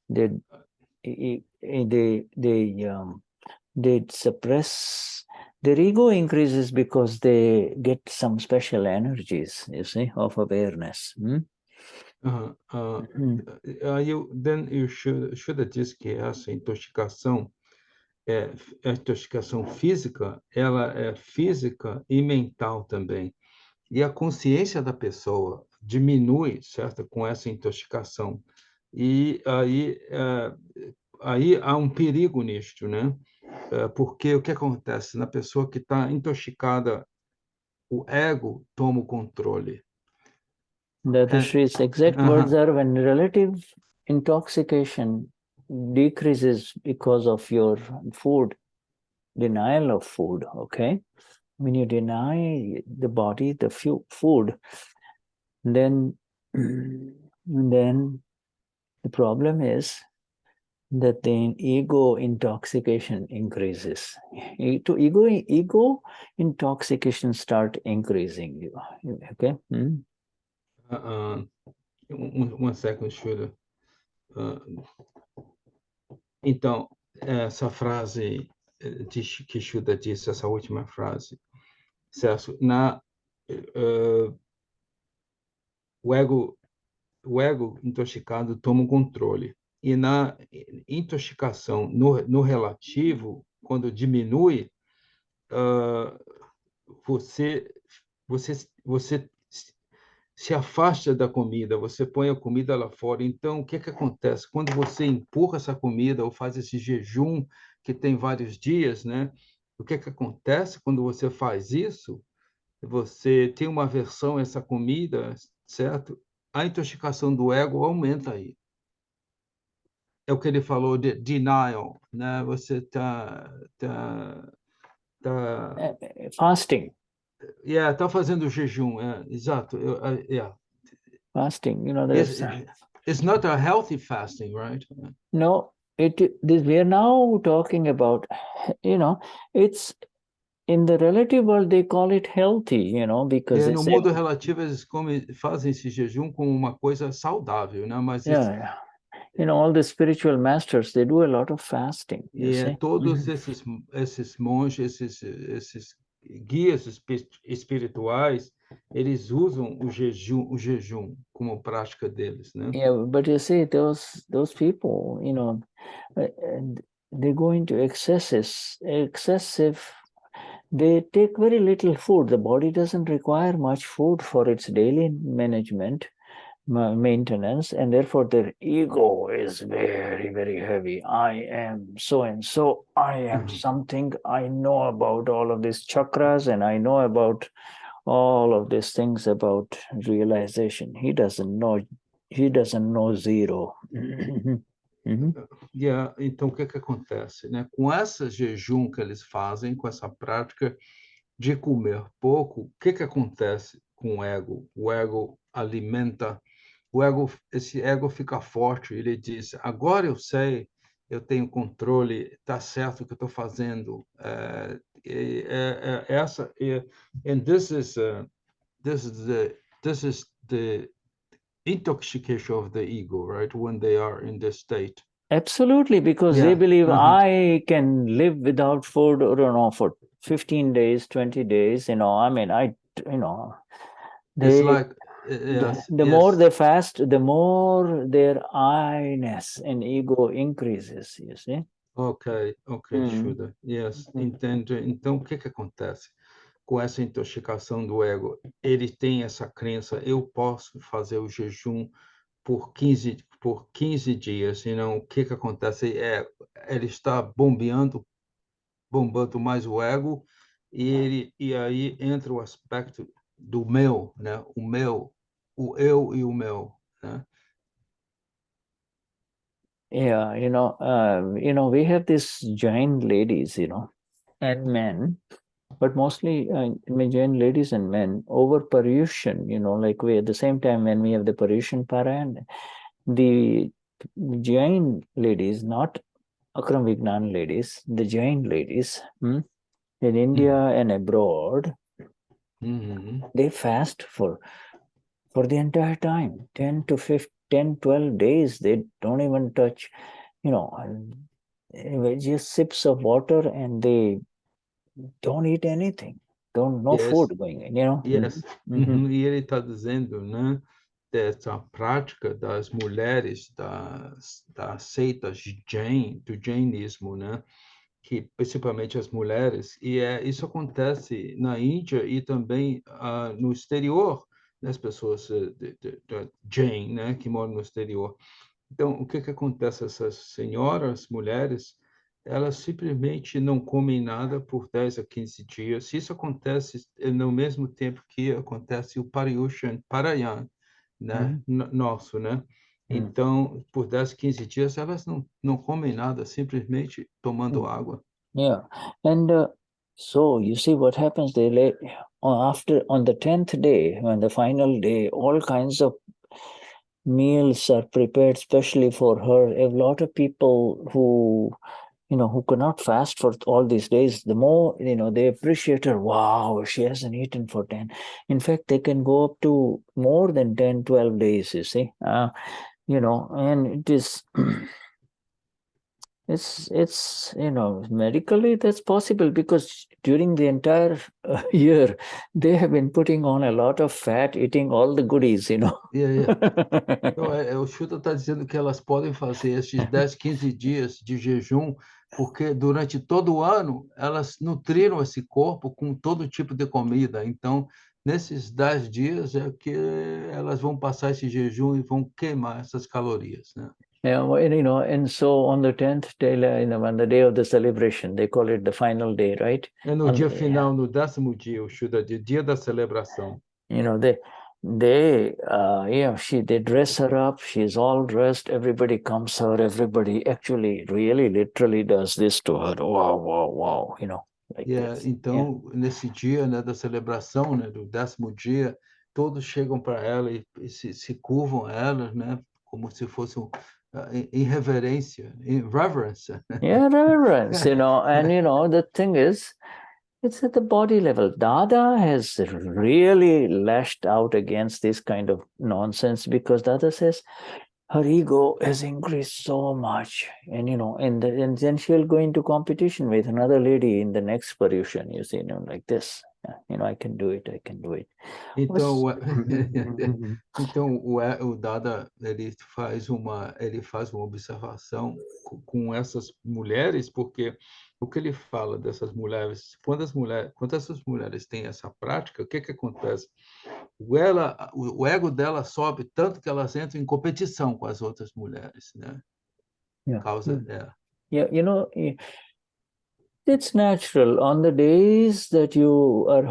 they they suppress, their ego increases because they get some special energies, you see, of awareness. Then Shuddha diz que essa intoxicação a intoxicação física, ela é física e mental também. E a consciência da pessoa diminui, certo, com essa intoxicação. E aí há um perigo nisto, né? Porque o que acontece? Na pessoa que está intoxicada, o ego toma o controle. Dadashri's exact words are, when relative intoxication decreases because of your food, denial of food, okay? When you deny the body the food, then the problem is that the ego intoxication increases. Ego intoxication start increasing. Okay. One second, Shura. Então, essa frase que Shuddha disse, essa última frase, certo? O ego intoxicado toma o controle. E na intoxicação, no relativo, quando diminui, você se afasta da comida, você põe a comida lá fora. Então, o que acontece? Quando você empurra essa comida ou faz esse jejum que tem vários dias, né? O que acontece quando você faz isso? Você tem uma aversão a essa comida, certo? A intoxicação do ego aumenta aí. É o que ele falou de denial, né? Você tá Fasting. Tá fazendo jejum, exato. Fasting, it's not a healthy fasting, right? No, we are now talking about, it's in the relative world they call it healthy, because No mundo relativo eles fazem esse jejum como uma coisa saudável, né? Mas all the spiritual masters, they do a lot of fasting. Todos esses monges, esses guias espirituais, eles usam o jejum como prática deles, né? Yeah, but you see, those people, they go into excessive. They take very little food. The body doesn't require much food for its daily maintenance, and therefore their ego is very, very heavy. I am so and so. I am something. I know about all of these chakras, and I know about all of these things about realization. He doesn't know zero. Então, o que acontece, né? Com esse jejum que eles fazem, com essa prática de comer pouco, o que acontece com o ego? O ego alimenta, esse ego fica forte, ele diz, agora eu sei, eu tenho controle, está certo o que eu estou fazendo. And this is this is the intoxication of the ego, right? When they are in this state. Absolutely, because they believe I can live without food, for 15 days, 20 days, I mean, it's like, yes, the more they fast, the more their I-ness and ego increases, you see? Ok, Shuddha. Yes, entende. Então, o que acontece? Com essa intoxicação do ego, ele tem essa crença, eu posso fazer o jejum por 15 dias, e não, o que acontece? Ele está bombando mais o ego, e aí entra o aspecto do meu, né? O eu e o meu, né? Yeah, we have these giant ladies, and men, but mostly Jain ladies and men over Paryushan, like we at the same time when we have the Paryushan Parayan, the Jain ladies, not Akram Vignan ladies, the Jain ladies in India and abroad, they fast for the entire time, 10 to 15, 10, 12 days. They don't even touch, just sips of water, and they don't eat anything. No food going in, Yes. E ele está dizendo, né, dessa prática das mulheres das seitas Jain, do jainismo, né, que principalmente as mulheres, e isso acontece na Índia e também no exterior, das pessoas da Jain, né, que moram no exterior. Então, o que acontece? Essas senhoras, mulheres, elas simplesmente não comem nada por 10 a 15 dias. Isso acontece no mesmo tempo que acontece o Paryushan, Parayan, né? Nosso, né? Então, por 10, 15 dias, elas não comem nada, simplesmente tomando água. Yeah. And so you see what happens, on the 10th day, on the final day, all kinds of meals are prepared specially for her. A lot of people who could not fast for all these days, the more, they appreciate her. Wow, she hasn't eaten for 10. In fact, they can go up to more than 10, 12 days, you see. And it is, it's medically that's possible, because during the entire year, they have been putting on a lot of fat, eating all the goodies, Então, o Shuddha está dizendo que elas podem fazer esses 10, 15 dias de jejum, porque durante todo o ano elas nutriram esse corpo com todo tipo de comida. Então, nesses 10 dias é que elas vão passar esse jejum e vão queimar essas calorias, né? Yeah, and so on the 10th day, on the day of the celebration, they call it the final day, right? É no dia final, no 10º dia, o Shuddha, dia da celebração. They dress her up, she's all dressed, everybody comes her, everybody actually really literally does this to her. Wow, like this. Então, nesse dia, né, da celebração, né, do 10º dia, todos chegam para ela e se curvam a ela, né, como se fosse em reverência, em reverence. Yeah, reverence, and the thing is, it's at the body level. Dada has really lashed out against this kind of nonsense, because Dada says her ego has increased so much, and and then she'll go into competition with another lady in the next Paryushan, you see, like this. I can do it. Então, então o Dada ele faz uma observação com essas mulheres, porque o que ele fala dessas mulheres, quando essas mulheres têm essa prática, o que acontece? O ego dela sobe tanto que elas entram em competição com as outras mulheres, né? It's natural. On the days that you are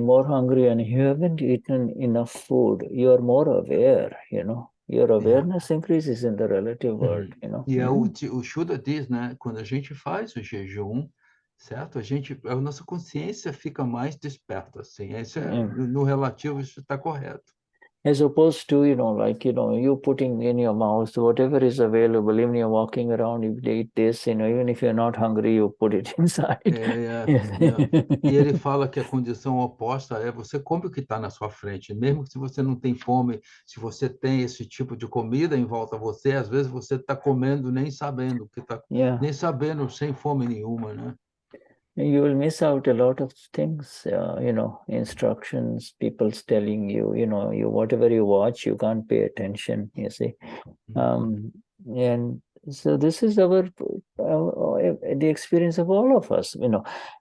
more hungry, and you haven't eaten enough food, you are more aware, Your awareness increases in the relative world, E o Shuddha diz, né? Quando a gente faz o jejum, certo? A nossa consciência fica mais desperta, assim. No relativo, isso está correto. As opposed to, you putting in your mouth whatever is available, even you're walking around, if you eat this, even if you're not hungry, you put it inside. E ele fala que a condição oposta é você come o que está na sua frente, mesmo se você não tem fome, se você tem esse tipo de comida em volta a você, às vezes você está comendo nem sabendo que tá, nem sabendo, sem fome nenhuma, né? You will miss out a lot of things, instructions, people's telling you, whatever you watch, you can't pay attention, you see. And so this is the experience of all of us,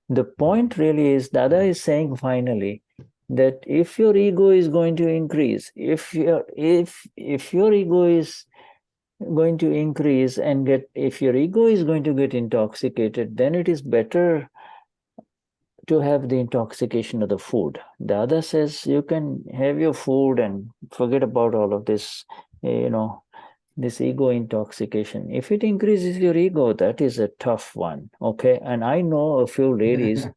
The point really is, Dada is saying finally, that if your ego is going to increase, if your ego is going to increase if your ego is going to get intoxicated, then it is better to have the intoxication of the food. Dada says you can have your food and forget about all of this, this ego intoxication. If it increases your ego, that is a tough one, okay? And I know a few ladies,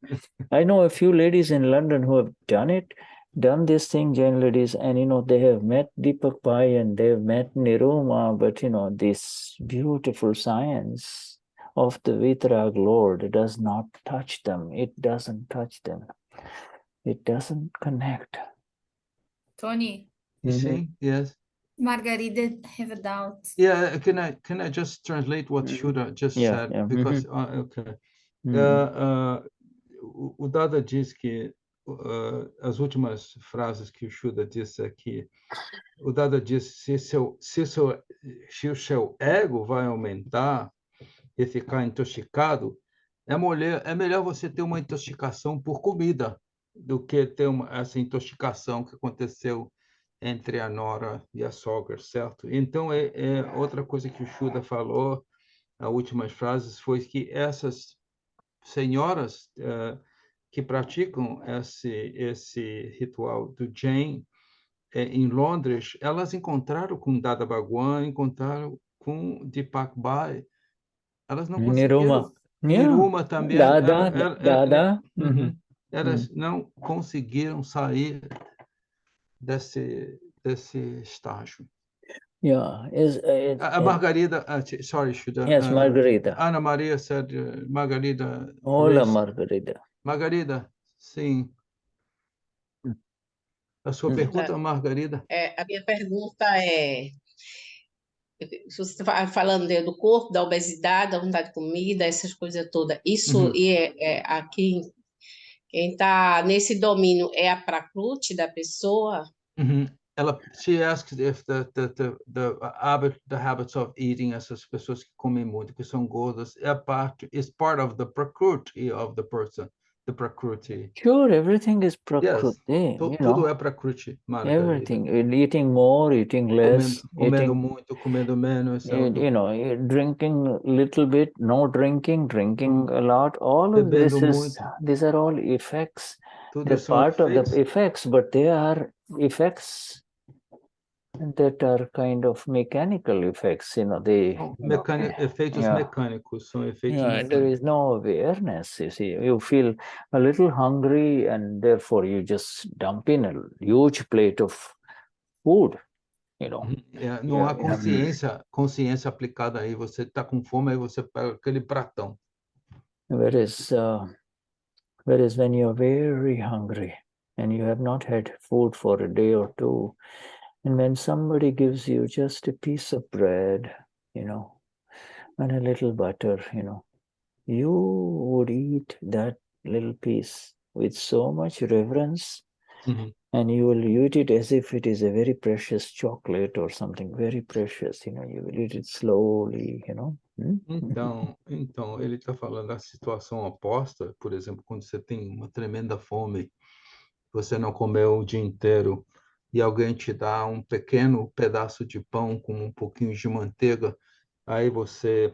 in London who have done this thing, Jain ladies, and they have met Deepak Pai and they have met Niruma, but this beautiful science of the Vitrag Lord does not touch them. It doesn't touch them. It doesn't connect. Tony. Yes. Margarida have a doubt. Yeah, can I just translate what Shuddha just said? Because okay. O Dada diz que as últimas frases que o Shuddha disse aqui, o Dada diz se o seu ego vai aumentar e ficar intoxicado, é melhor você ter uma intoxicação por comida do que ter essa intoxicação que aconteceu entre a nora e a sogra, certo? Então, outra coisa que o Shuddha falou, as últimas frases, foi que essas senhoras que praticam esse ritual do Jain em Londres, elas encontraram com Dada Bhagwan, encontraram com Deepak Bai. Elas não conseguiram. Niruma também. Dada. Elas não conseguiram sair desse estágio. A Margarida, sorry, Shuddha. Yes, Margarida. Ana Maria said, Margarida. Olá, Margarida. Margarida, sim. A sua pergunta, Margarida? A minha pergunta é, você está falando do corpo, da obesidade, da vontade de comida, essas coisas todas. Isso aqui, quem está nesse domínio é a prakriti da pessoa? She asked if the habits of eating, essas pessoas que comem muito, que são gordas, is part of the prakriti of the person, the prakriti. Sure, everything is prakriti. Yes. Tudo é prakriti, Margarida. Everything, eating more, eating less, comendo muito, comendo menos. Drinking a little bit, no drinking a lot. All of this these are all effects. They're part of the effects, but they are effects that are kind of mechanical effects, efeitos mecânicos, são efeitos mecânicos. There is no awareness, you see. You feel a little hungry and therefore you just dump in a huge plate of food, Não há consciência aplicada aí. Você está com fome, aí você pega aquele pratão. Whereas when you're very hungry and you have not had food for a day or two, and when somebody gives you just a piece of bread, and a little butter, you would eat that little piece with so much reverence, and you will eat it as if it is a very precious chocolate or something very precious, you will eat it slowly, Então, ele está falando da situação oposta, por exemplo, quando você tem uma tremenda fome, você não comeu o dia inteiro, e alguém te dá um pequeno pedaço de pão com um pouquinho de manteiga, aí você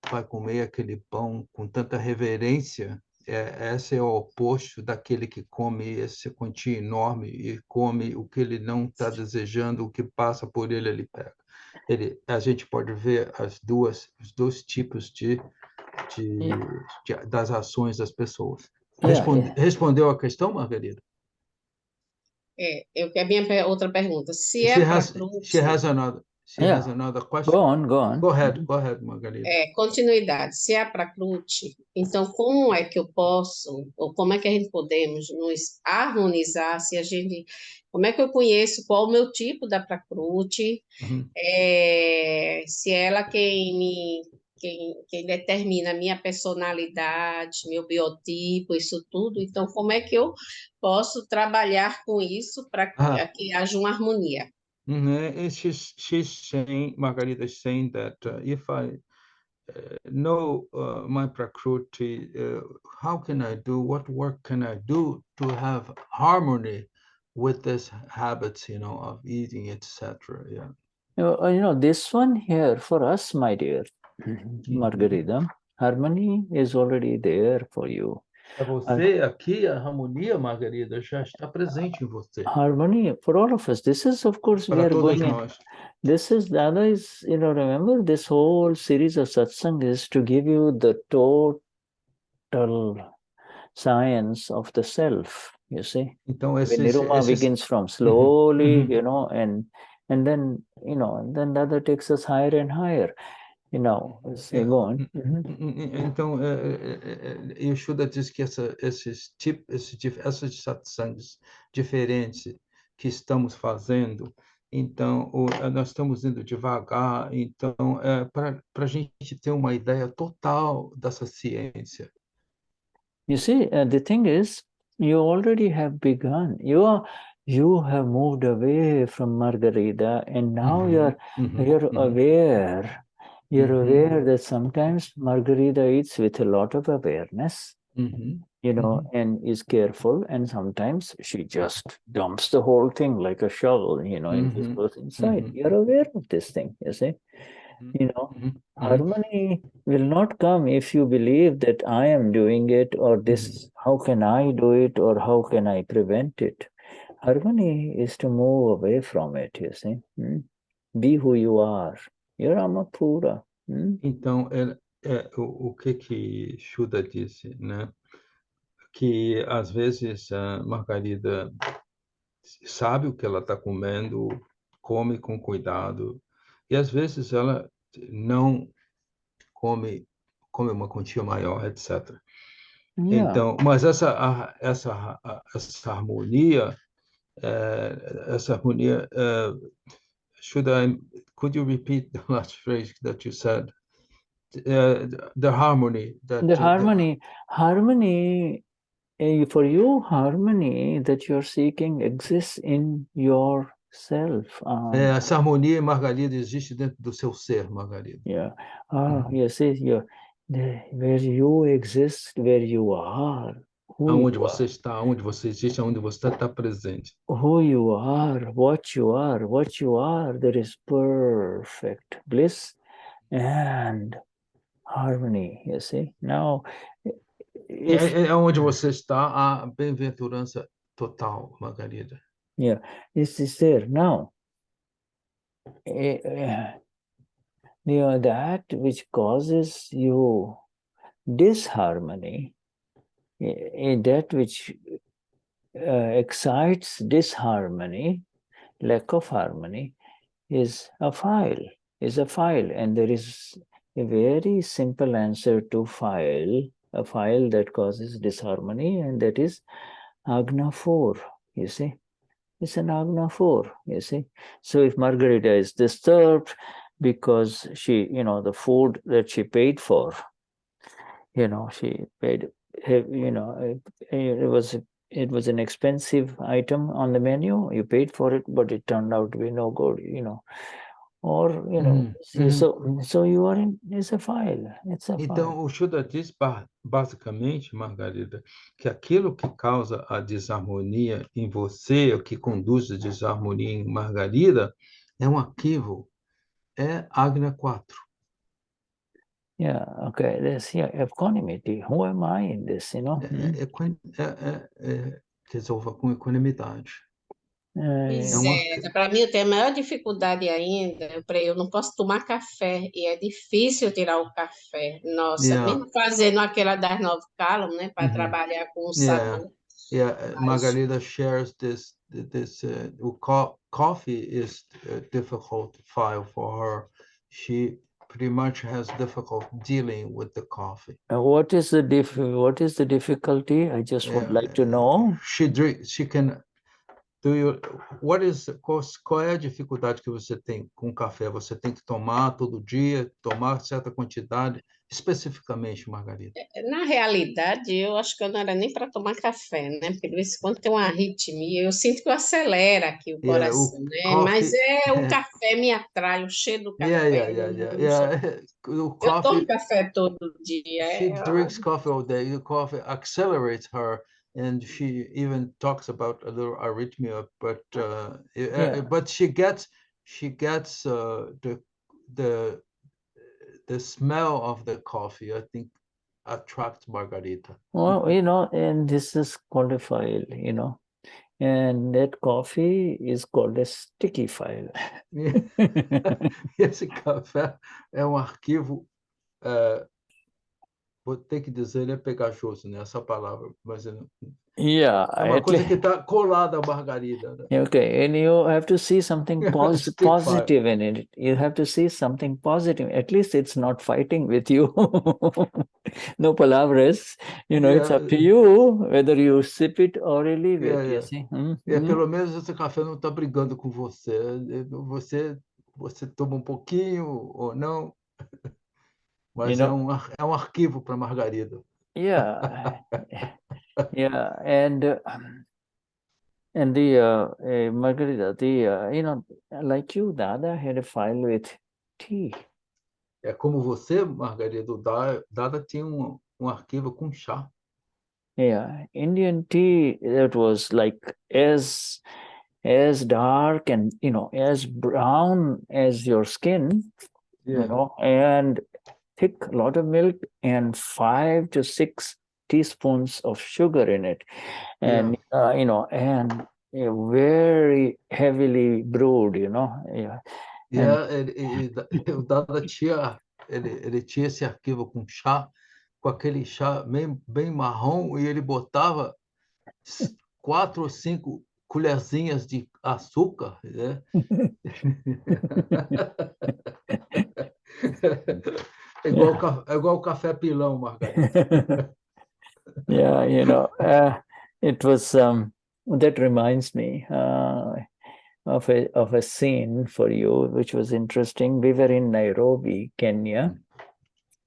vai comer aquele pão com tanta reverência. Esse é o oposto daquele que come esse quantia enorme e come o que ele não está desejando, o que passa por ele pega. A gente pode ver os dois tipos das ações das pessoas. Respondeu a questão, Margarida? A minha outra pergunta, se She é para has, she has another, she has Yeah. another Go question. on, go on. Go ahead, Margarida. Continuidade, se é para Krute, então como é que eu posso, ou como é que a gente podemos nos harmonizar, como é que eu conheço qual o meu tipo da Prakriti, Uhum. se é ela quem determina a minha personalidade, meu biotipo, isso tudo, então como é que eu posso trabalhar com isso para que haja uma harmonia? She's saying, Margarita is saying that if I know my Prakriti, how can I do, what work can I do to have harmony with this habits, of eating, etc. Yeah. This one here for us, my dear Margarida, harmony is already there for you. Para você, aqui, a harmonia, Margarida, já está presente em você. Harmony, for all of us, this is, of course, we Para are todos going in. nós. This is, Dada is, remember this whole series of satsang is to give you the total science of the self, you see. Então, Niruma begins from slowly, and then, then Dada takes us higher and higher, say, go on. Então, o Shuddha diz que essas satsangs diferentes que estamos fazendo, então, nós estamos indo devagar, então, para a gente ter uma ideia total dessa ciência. You see, the thing is, you already have begun. You have moved away from Margarita, and now you're aware. You're aware that sometimes Margarita eats with a lot of awareness, and is careful, and sometimes she just dumps the whole thing like a shovel, and just goes inside. You're aware of this thing, you see. Harmony will not come if you believe that I am doing it, or this, how can I do it, or how can I prevent it? Harmony is to move away from it, you see. Be who you are. You're Amapura. Então, o que Shuddha disse, né? Que às vezes a Margarida sabe o que ela está comendo, come com cuidado, e às vezes ela não come uma quantia maior, etc. Então, mas essa harmonia, could you repeat the last phrase that you said? The harmony. Harmony, for you, harmony that you're seeking exists in yourself. Essa harmonia, Margarida, existe dentro do seu ser, Margarida. Yeah. Yes, where you exist, where you are. Aonde você está, aonde você existe, aonde você está presente. Who you are, what you are, there is perfect bliss and harmony, you see. Now, onde você está, a bem-aventurança total, Margarida. Yeah, this is there. Now, that which causes you disharmony, that which excites disharmony, lack of harmony, is a file, and there is a very simple answer to a file that causes disharmony, and that is Agna 4, you see. It's an Agna 4, you see. So if Margarita is disturbed because she, the food that she paid for, she paid, it was an expensive item on the menu, you paid for it, but it turned out to be no good, or, so you are in, it's a file. Então, o Shuddha diz, basicamente, Margarida, que aquilo que causa a desarmonia em você, o que conduz a desarmonia em Margarida, é um arquivo, é Agna 4. Yeah, okay, equanimity. Who am I in this, Resolva com equanimidade. Para mim, eu tenho a maior dificuldade ainda, eu não posso tomar café, e é difícil tirar o café. Nossa, mesmo fazendo aquela das 9 cálices, né, para trabalhar com o sabor. Yeah, Margarita shares this. Coffee is a difficult file for her. She pretty much has difficult dealing with the coffee. What is the difficulty? I just would like to know. She can. Qual é a dificuldade que você tem com café? Você tem que tomar todo dia, tomar certa quantidade, especificamente, Margarida? Na realidade, eu acho que eu não era nem para tomar café, né? Porque de vez em quando tem uma arritmia, eu sinto que eu acelero aqui o coração, né? Mas o café me atrai, o cheiro do café. O Eu tomo coffee, café todo dia. she drinks coffee all day. The coffee accelerates her, and she even talks about a little arrhythmia. But she gets the smell of the coffee, I think, attracts Margarita. Well, and this is called a file, and that coffee is called a sticky file. Esse café é arquivo, vou ter que dizer, ele é pegajoso, né? Essa palavra, mas yeah, é uma coisa que está colada à Margarida. Né? Okay, and you have to see something positive in it. You have to see something positive. At least it's not fighting with you. No palavras. It's up to you whether you sip it or you leave it. You see? Pelo menos esse café não está brigando com você. Você toma pouquinho ou não. Mas é arquivo para Margarida. Yeah. Yeah, and the Margarita, like you, Dada had a file with tea. É como você, Margarida, o Dada tinha arquivo com chá. Yeah, Indian tea, that was like as dark and as brown as your skin, and thick, a lot of milk, and 5 to 6 teaspoons of sugar in it, and and very heavily brewed, O Dada tinha, ele tinha esse arquivo com chá, com aquele chá bem marrom, e ele botava 4 ou 5 colherzinhas de açúcar, né? É igual café pilão, Margarida. Yeah, it was that reminds me of a scene for you, which was interesting. We were in Nairobi, Kenya,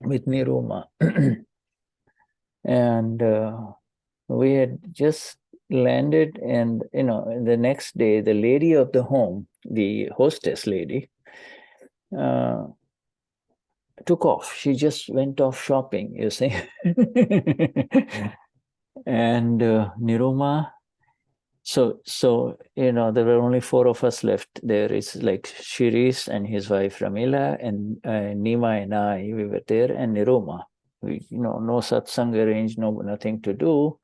with Niruma, and we had just landed, and the next day, the lady of the home, the hostess lady, took off. She just went off shopping, you see. And Niruma, so there were only 4 of us left. There is like Shiris and his wife Ramila, and Nima and I, we were there, and Niruma. We, no satsang arranged, nothing to do,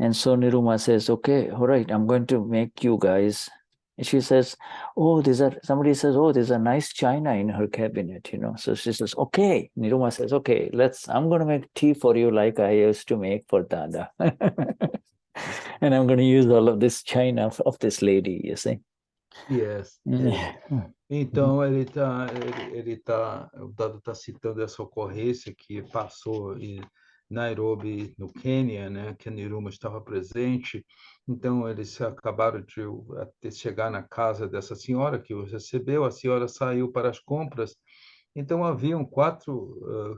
And so Niruma says, okay, all right, I'm going to make you guys. And she says, somebody says, there's a nice china in her cabinet, So she says, okay. Niruma says, okay, I'm going to make tea for you like I used to make for Dada. And I'm going to use all of this china of this lady, you see. Yes. Então, o Dada está citando essa ocorrência que passou em Nairobi, no Quênia, né, que a Niruma estava presente. Então, eles acabaram de chegar na casa dessa senhora que os recebeu. A senhora saiu para as compras. Então, haviam 4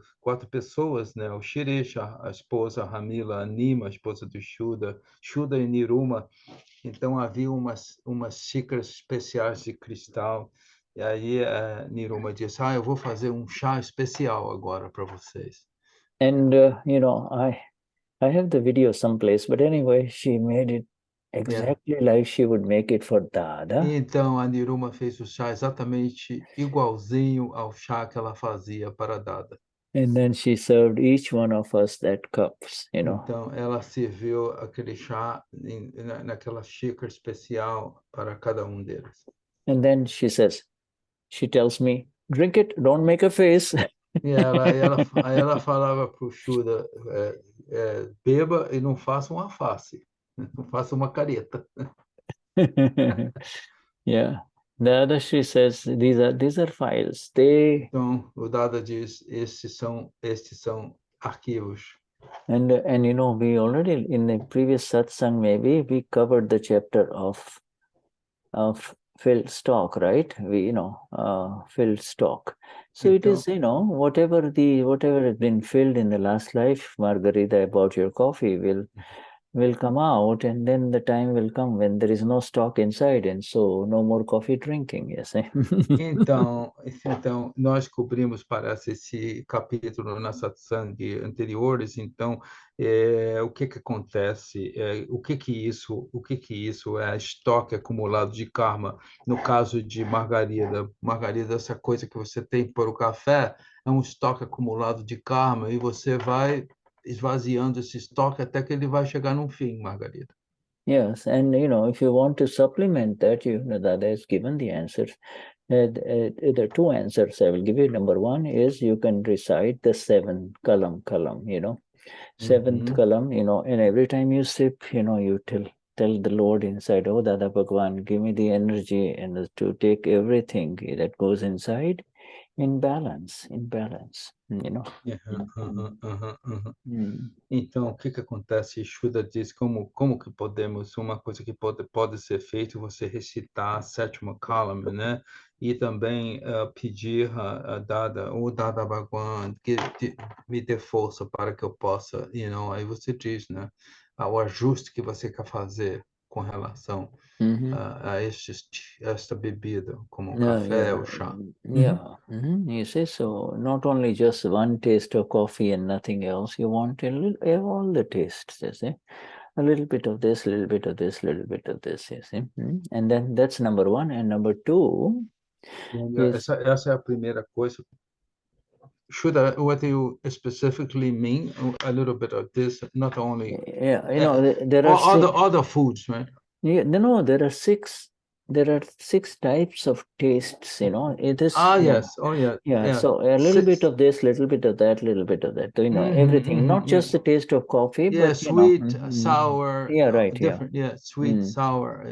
pessoas, né? O Shirish, a esposa, a Ramila, a Nima, a esposa do Shuddha e Niruma. Então, havia umas xícaras especiais de cristal. E aí, a Niruma disse, eu vou fazer um chá especial agora para vocês. And, I have the video someplace, but anyway, she made it exactly like she would make it for Dada. Então, a Niruma fez o chá exatamente igualzinho ao chá que ela fazia para Dada. And then she served each one of us that cups, Então, ela serviu aquele chá naquela xícara especial para cada deles. And then she tells me, drink it, don't make a face. Aí ela falava para o Shuddha, beba e não faça uma face, não faça uma careta. Yeah. Dadashri says these are files. They Então, o Dada diz, estes são arquivos. and you know, we already in the previous satsang maybe we covered the chapter of filled stock, right? We filled stock. So it is, whatever has been filled in the last life, Margarita, about your coffee will come out, and then the time will come when there is no stock inside, and so no more coffee drinking. Yes. Então, nós cobrimos, parece, esse capítulo na satsang anteriores. Então, o que acontece? O que isso é estoque acumulado de karma? No caso de Margarida, essa coisa que você tem para o café é um estoque acumulado de karma, e você vai esvaziando esse estoque até que ele vai chegar num fim, Margarida. Yes, and if you want to supplement that, Dada has given the answers. There are two answers I will give you. Number one is you can recite the seventh column, seventh column, and every time you sip, you tell the Lord inside, oh Dada Bhagwan, give me the energy and to take everything that goes inside in balance. Então, o que acontece? Shuddha diz como que podemos, uma coisa que pode ser feito, você recitar a sétima column, né? E também pedir a Dada, o Dada Bhagwan, que me dê força para que eu possa, aí você diz, né? O ajuste que você quer fazer com relação a esta bebida, como o café, o chá. You say so. Not only just one taste of coffee and nothing else. You want all the tastes. You see, a little bit of this, little bit of this, little bit of this. You see, and then that's number one. And number two. Essa é a primeira coisa. What do you specifically mean? A little bit of this, not only. There are other foods, right? Yeah, no, there are six types of tastes. It is. Yes. Oh, yeah. Yeah. So a little bit of this, little bit of that, little bit of that. Everything, not just the taste of coffee, but sweet, sour. Yeah, right. Different. Sweet, sour.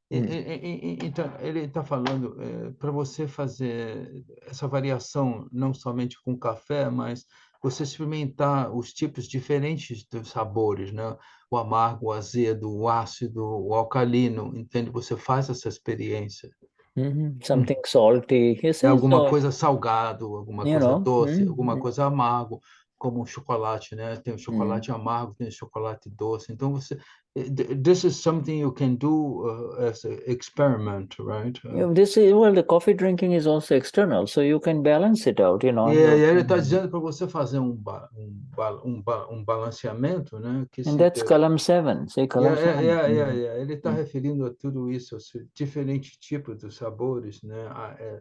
Então, ele está falando para você fazer essa variação, não somente com café, mas você experimentar os tipos diferentes dos sabores, né? O amargo, o azedo, o ácido, o alcalino, entende? Você faz essa experiência. Something salty. Alguma coisa salgado, alguma coisa doce, alguma coisa amargo, como o chocolate, né? Tem o chocolate amargo, tem o chocolate doce. Então this is something you can do as an experiment, right? The coffee drinking is also external, so you can balance it out, Ele está dizendo para você fazer um balanceamento, né? And that's column 7. Say column 7. Ele está referindo a tudo isso, diferentes tipos de sabores, né?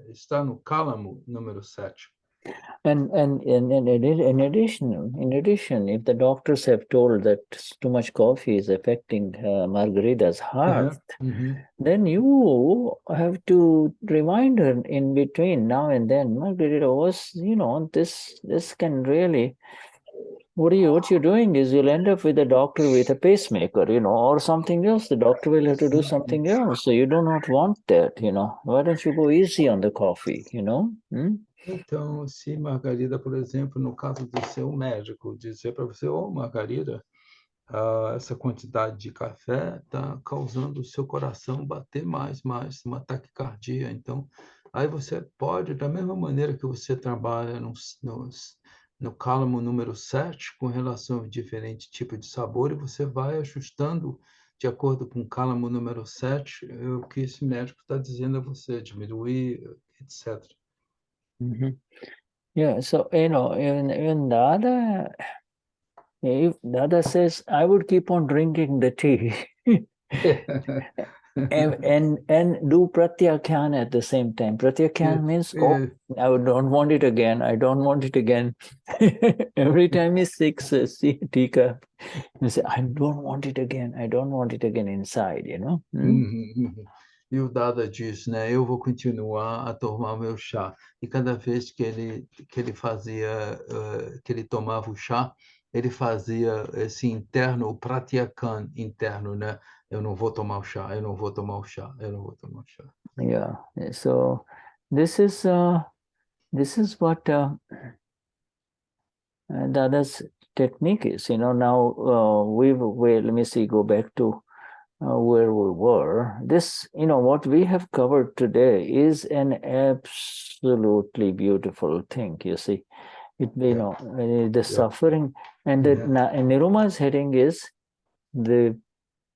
Está no cálamo número 7. And in addition, if the doctors have told that too much coffee is affecting Margarita's heart, then you have to remind her in between now and then, Margarita was, this can really. What you're doing is you'll end up with a doctor with a pacemaker, or something else. The doctor will have to do something else. So you do not want that, Why don't you go easy on the coffee, Então, se Margarida, por exemplo, no caso do seu médico, dizer para você, Margarida, essa quantidade de café está causando o seu coração bater mais, uma taquicardia. Então, aí você pode, da mesma maneira que você trabalha no cálamo número 7, com relação a diferentes tipos de sabor, e você vai ajustando de acordo com o cálamo número 7, o que esse médico está dizendo a você, diminuir, etc. Yeah, so, even Dada, if Dada says, I would keep on drinking the tea. and do pratyakyan at the same time. Pratyakyan means, I don't want it again. I don't want it again. Every time he seeks tika, he say, I don't want it again. I don't want it again inside, E o Dada diz, né, eu vou continuar a tomar meu chá. E cada vez que ele fazia, que ele tomava o chá, ele fazia esse interno, o pratyakan interno, né? Eu não vou tomar o chá, eu não vou tomar o chá, eu não vou tomar o chá. Yeah. So this is what Dada's technique is. Now let me see, go back to where we were. This, what we have covered today is an absolutely beautiful thing, you see. The suffering, and the Niruma's heading is the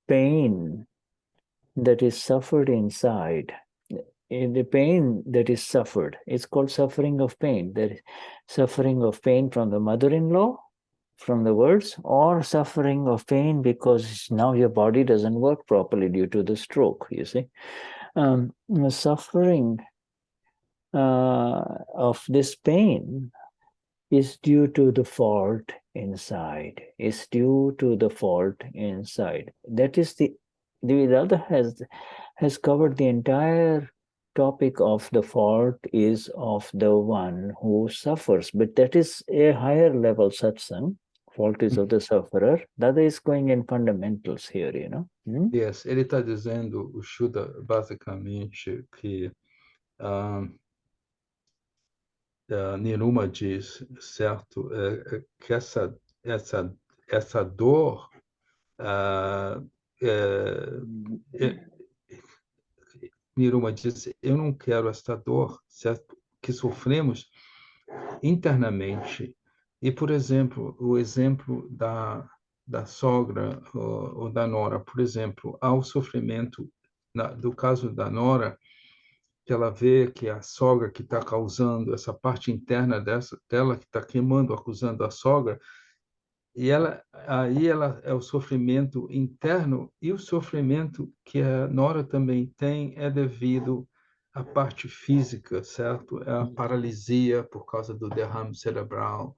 pain that is suffered inside. The pain that is suffered, it's called suffering of pain. That is suffering of pain from the mother-in-law, from the words, or suffering of pain because now your body doesn't work properly due to the stroke, you see. Suffering of this pain is due to the fault inside. It's due to the fault inside. That is the Dada has covered the entire topic of the fault is of the one who suffers. But that is a higher level satsang. Fault is of the sufferer. Dada is going in fundamentals here, Yes, ele está dizendo, o Shuddha, basicamente, que Niruma diz, certo, que essa dor Niruma diz, eu não quero esta dor, certo, que sofremos internamente. E, por exemplo, o exemplo da sogra ou da nora, por exemplo, há o sofrimento, do caso da nora, que ela vê que a sogra que está causando essa parte interna dela, que está queimando, acusando a sogra, e aí ela é o sofrimento interno, e o sofrimento que a nora também tem é devido à parte física, certo? É a paralisia por causa do derrame cerebral.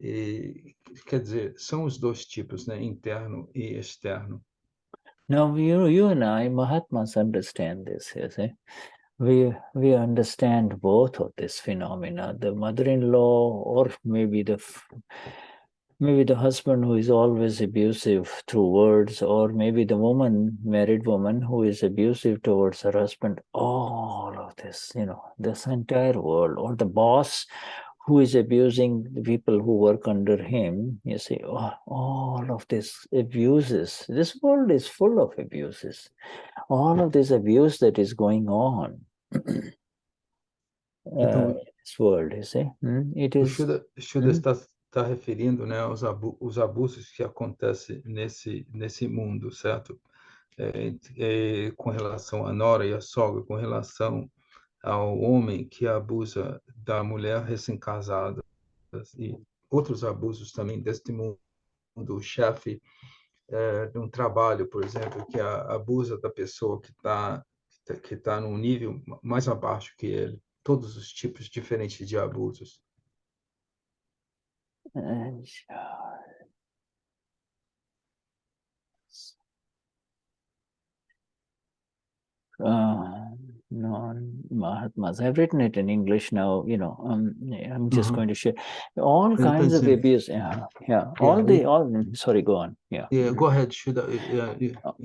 E, quer dizer, são os dois tipos, né? Interno e externo. Now, you and I, Mahatmas, understand this, you see. We understand both of this phenomena, the mother-in-law, or maybe the husband who is always abusive through words, or maybe the married woman who is abusive towards her husband. All of this, this entire world, or the boss who is abusing the people who work under him, you see, all of this abuses. This world is full of abuses. All of this abuse that is going on in this world, you see. It is. O Shuddha está referindo, né, os abusos que acontecem nesse mundo, certo? Com relação à nora e à sogra, com relação ao homem que abusa da mulher recém-casada e outros abusos também deste mundo, o chefe de um trabalho, por exemplo, que abusa da pessoa que tá num nível mais abaixo que ele, todos os tipos diferentes de abusos. Non-Mahatmas. I've written it in English now, I'm just going to share all kinds of abuse. Sorry, go on. Yeah, go ahead.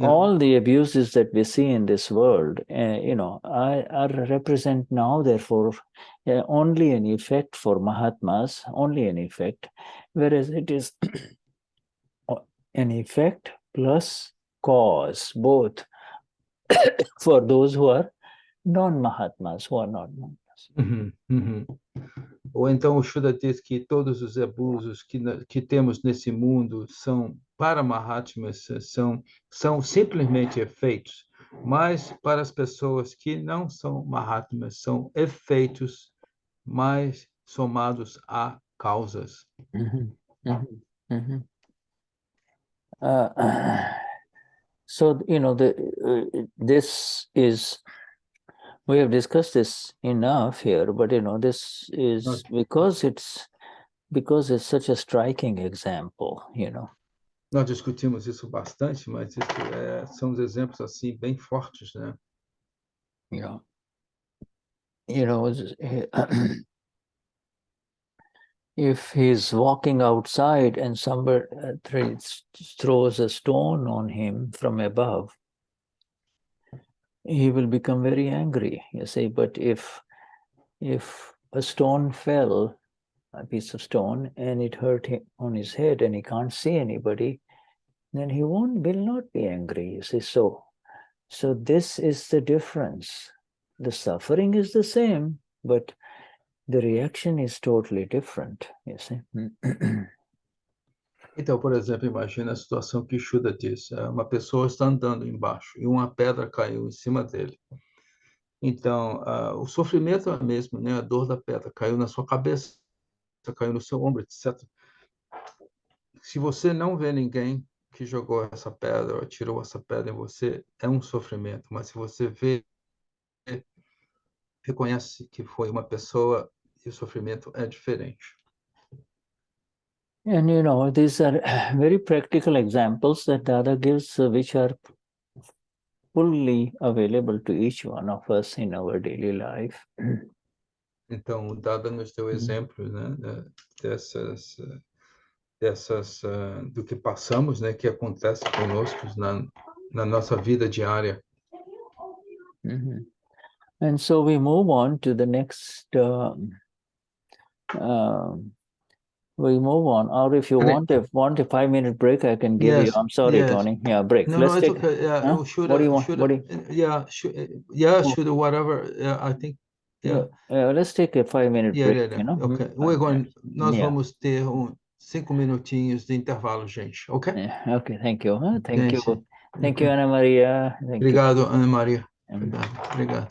All the abuses that we see in this world, are represent now, therefore, only an effect for Mahatmas, only an effect, whereas it is an effect plus cause, both for those who are non-Mahatmas, who are not Mahatmas. Ou então o Shuddha diz que todos os abusos que temos nesse mundo são, para Mahatmas, são simplesmente efeitos, mas para as pessoas que não são Mahatmas, são efeitos mais somados a causas. So, this is, we have discussed this enough here, but, this is because it's such a striking example, Nós discutimos isso bastante, mas são os exemplos assim bem fortes, né? Yeah. You know, if he's walking outside and somebody throws a stone on him from above, he will become very angry, you see. But if a stone fell, a piece of stone, and it hurt him on his head and he can't see anybody, then he will not be angry, you see. So this is the difference. The suffering is the same, but the reaction is totally different, you see. Então, por exemplo, imagina a situação que Shuddha disse. Uma pessoa está andando embaixo e uma pedra caiu em cima dele. Então, o sofrimento é o mesmo, né? A dor da pedra caiu na sua cabeça, caiu no seu ombro, etc. Se você não vê ninguém que jogou essa pedra ou tirou essa pedra em você, é um sofrimento. Mas se você vê, reconhece que foi uma pessoa e o sofrimento é diferente. And you know, these are very practical examples that Dada gives, which are fully available to each one of us in our daily life. Então, o Dada nos deu exemplos, né, dessas do que passamos, né, que acontece conosco na nossa vida diária. And so we move on to the next. We move on, or if you want a 5-minute break, I can give you. I'm sorry, Tony. Yeah, break. No, Let's it's take. okay. Yeah, Huh? should What do you want? should What do you? should whatever. Yeah, I think. Yeah. Let's take a 5-minute break. You know. Okay. Nós vamos ter 5 minutinhos de intervalo, gente. Okay. Yeah, okay. Thank you. Thank you. Thank you, Ana Maria. Obrigado, Ana Maria. Obrigado.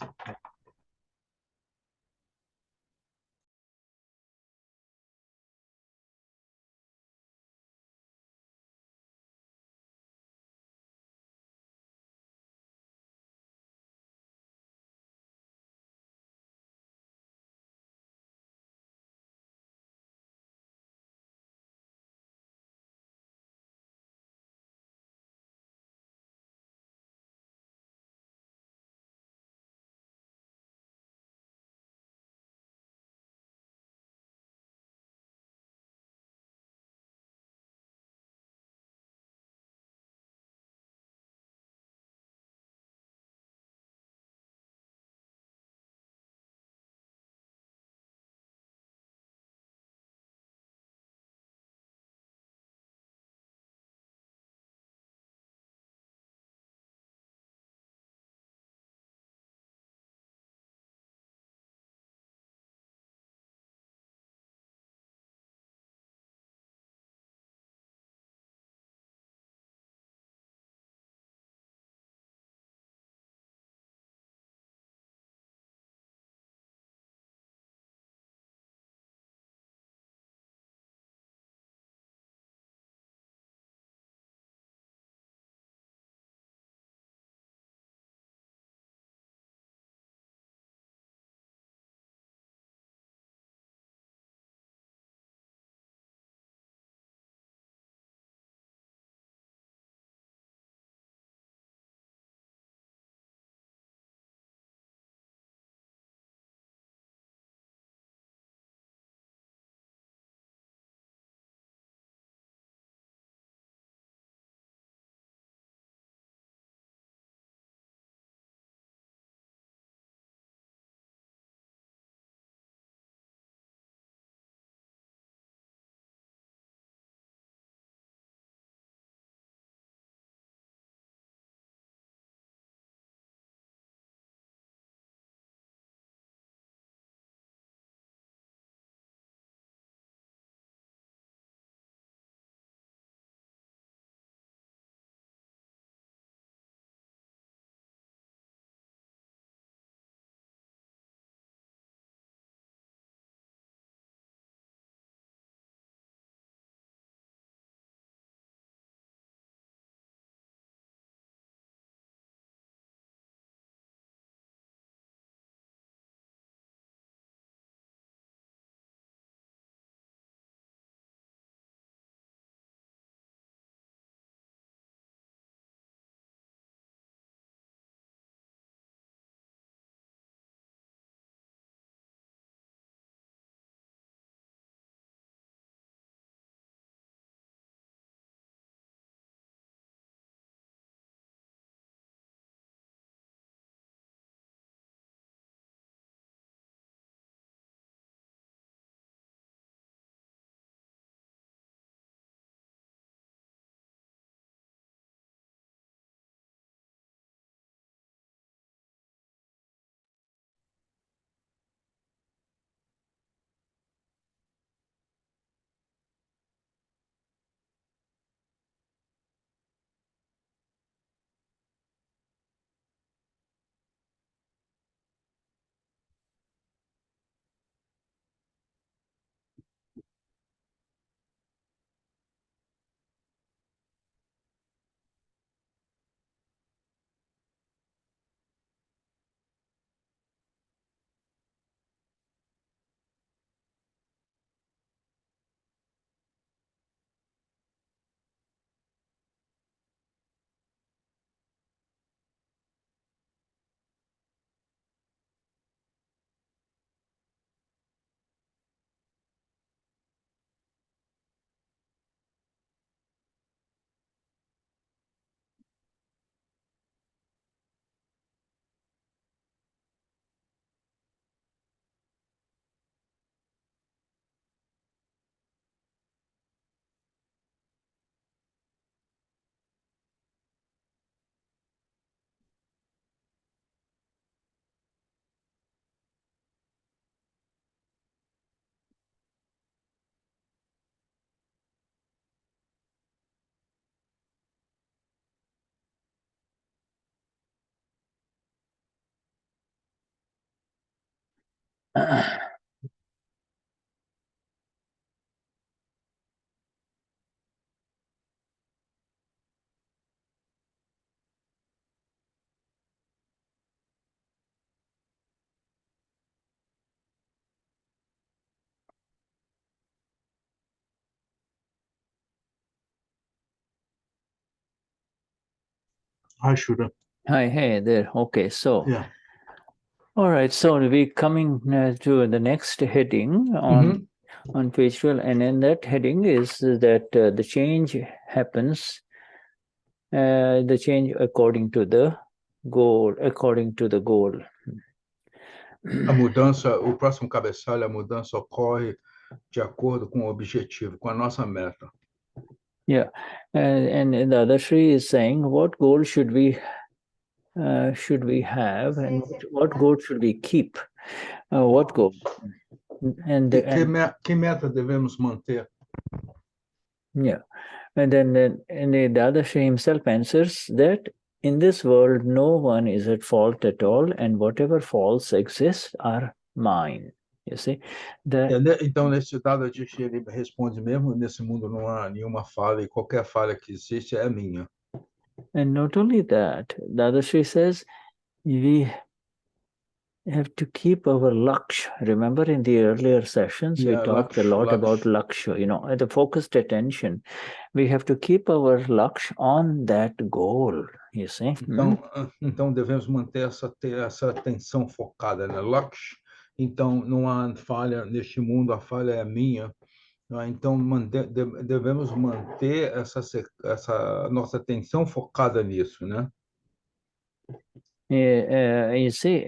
Hi, Shuddha. Hi, hey there. Okay, so Yeah. all right, so we're coming to the next heading on page 12, and in that heading is that the change happens, the change according to the goal, A mudança, o próximo cabeçalho, a mudança ocorre de acordo com o objetivo, com a nossa meta. Yeah, and the other Sri is saying, what goal should we have, and what goal should we keep? What goal? And Que meta devemos manter? yeah, and then the Dadashri himself answers that in this world no one is at fault at all, and whatever faults exist are mine. You see, Então, nesse Dadaji, ele responde mesmo, nesse mundo não há nenhuma falha, e qualquer falha que existe é minha. And not only that, Dadashri says, we have to keep our laksh. Remember in the earlier sessions, we talked a lot about laksh, the focused attention. We have to keep our laksh on that goal, you see. Então devemos manter essa atenção focada, né? Laksh. Então, não há falha neste mundo, a falha é minha. Então, devemos manter essa nossa atenção focada nisso, né? You see,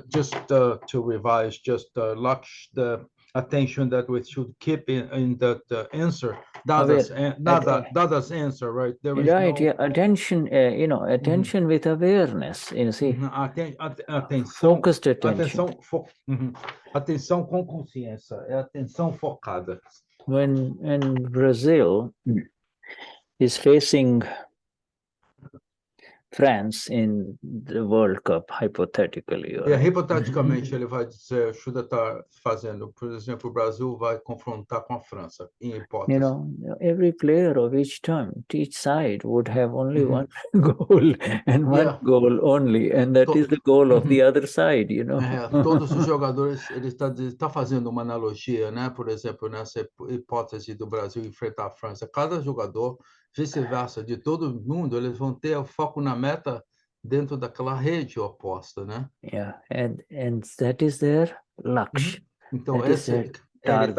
just to revise, just laksh, the attention that we should keep in that answer, Dada's answer, right? There is attention, attention with awareness, you see. Atenção, focused attention. Atenção com consciência, é atenção focada. When Brazil is facing France in the World Cup, hypothetically. Hipoteticamente, ele vai dizer, Shuddha está fazendo, por exemplo, o Brasil vai confrontar com a França, em hipótese. Every player of each side would have only one goal, and one goal only, and that is the goal of the other side, Todos os jogadores, ele está fazendo uma analogia, né? Por exemplo, nessa hipótese do Brasil enfrentar a França, cada jogador, vice-versa, de todo mundo, eles vão ter o foco na meta dentro daquela rede oposta, né? Yeah, and that is their laksh. Então, esse target.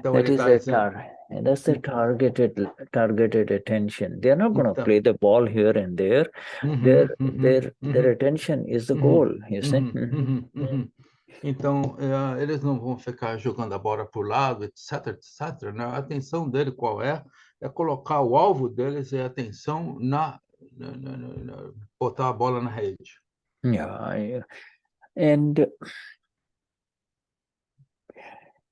That is their target. And that's their targeted attention. They're not going to play the ball here and there. Their attention is the goal, you see. Então, eles não vão ficar jogando a bola para o lado, etc, etc. Né? A atenção dele qual é? É colocar o alvo deles e a atenção botar a bola na rede. Yeah, and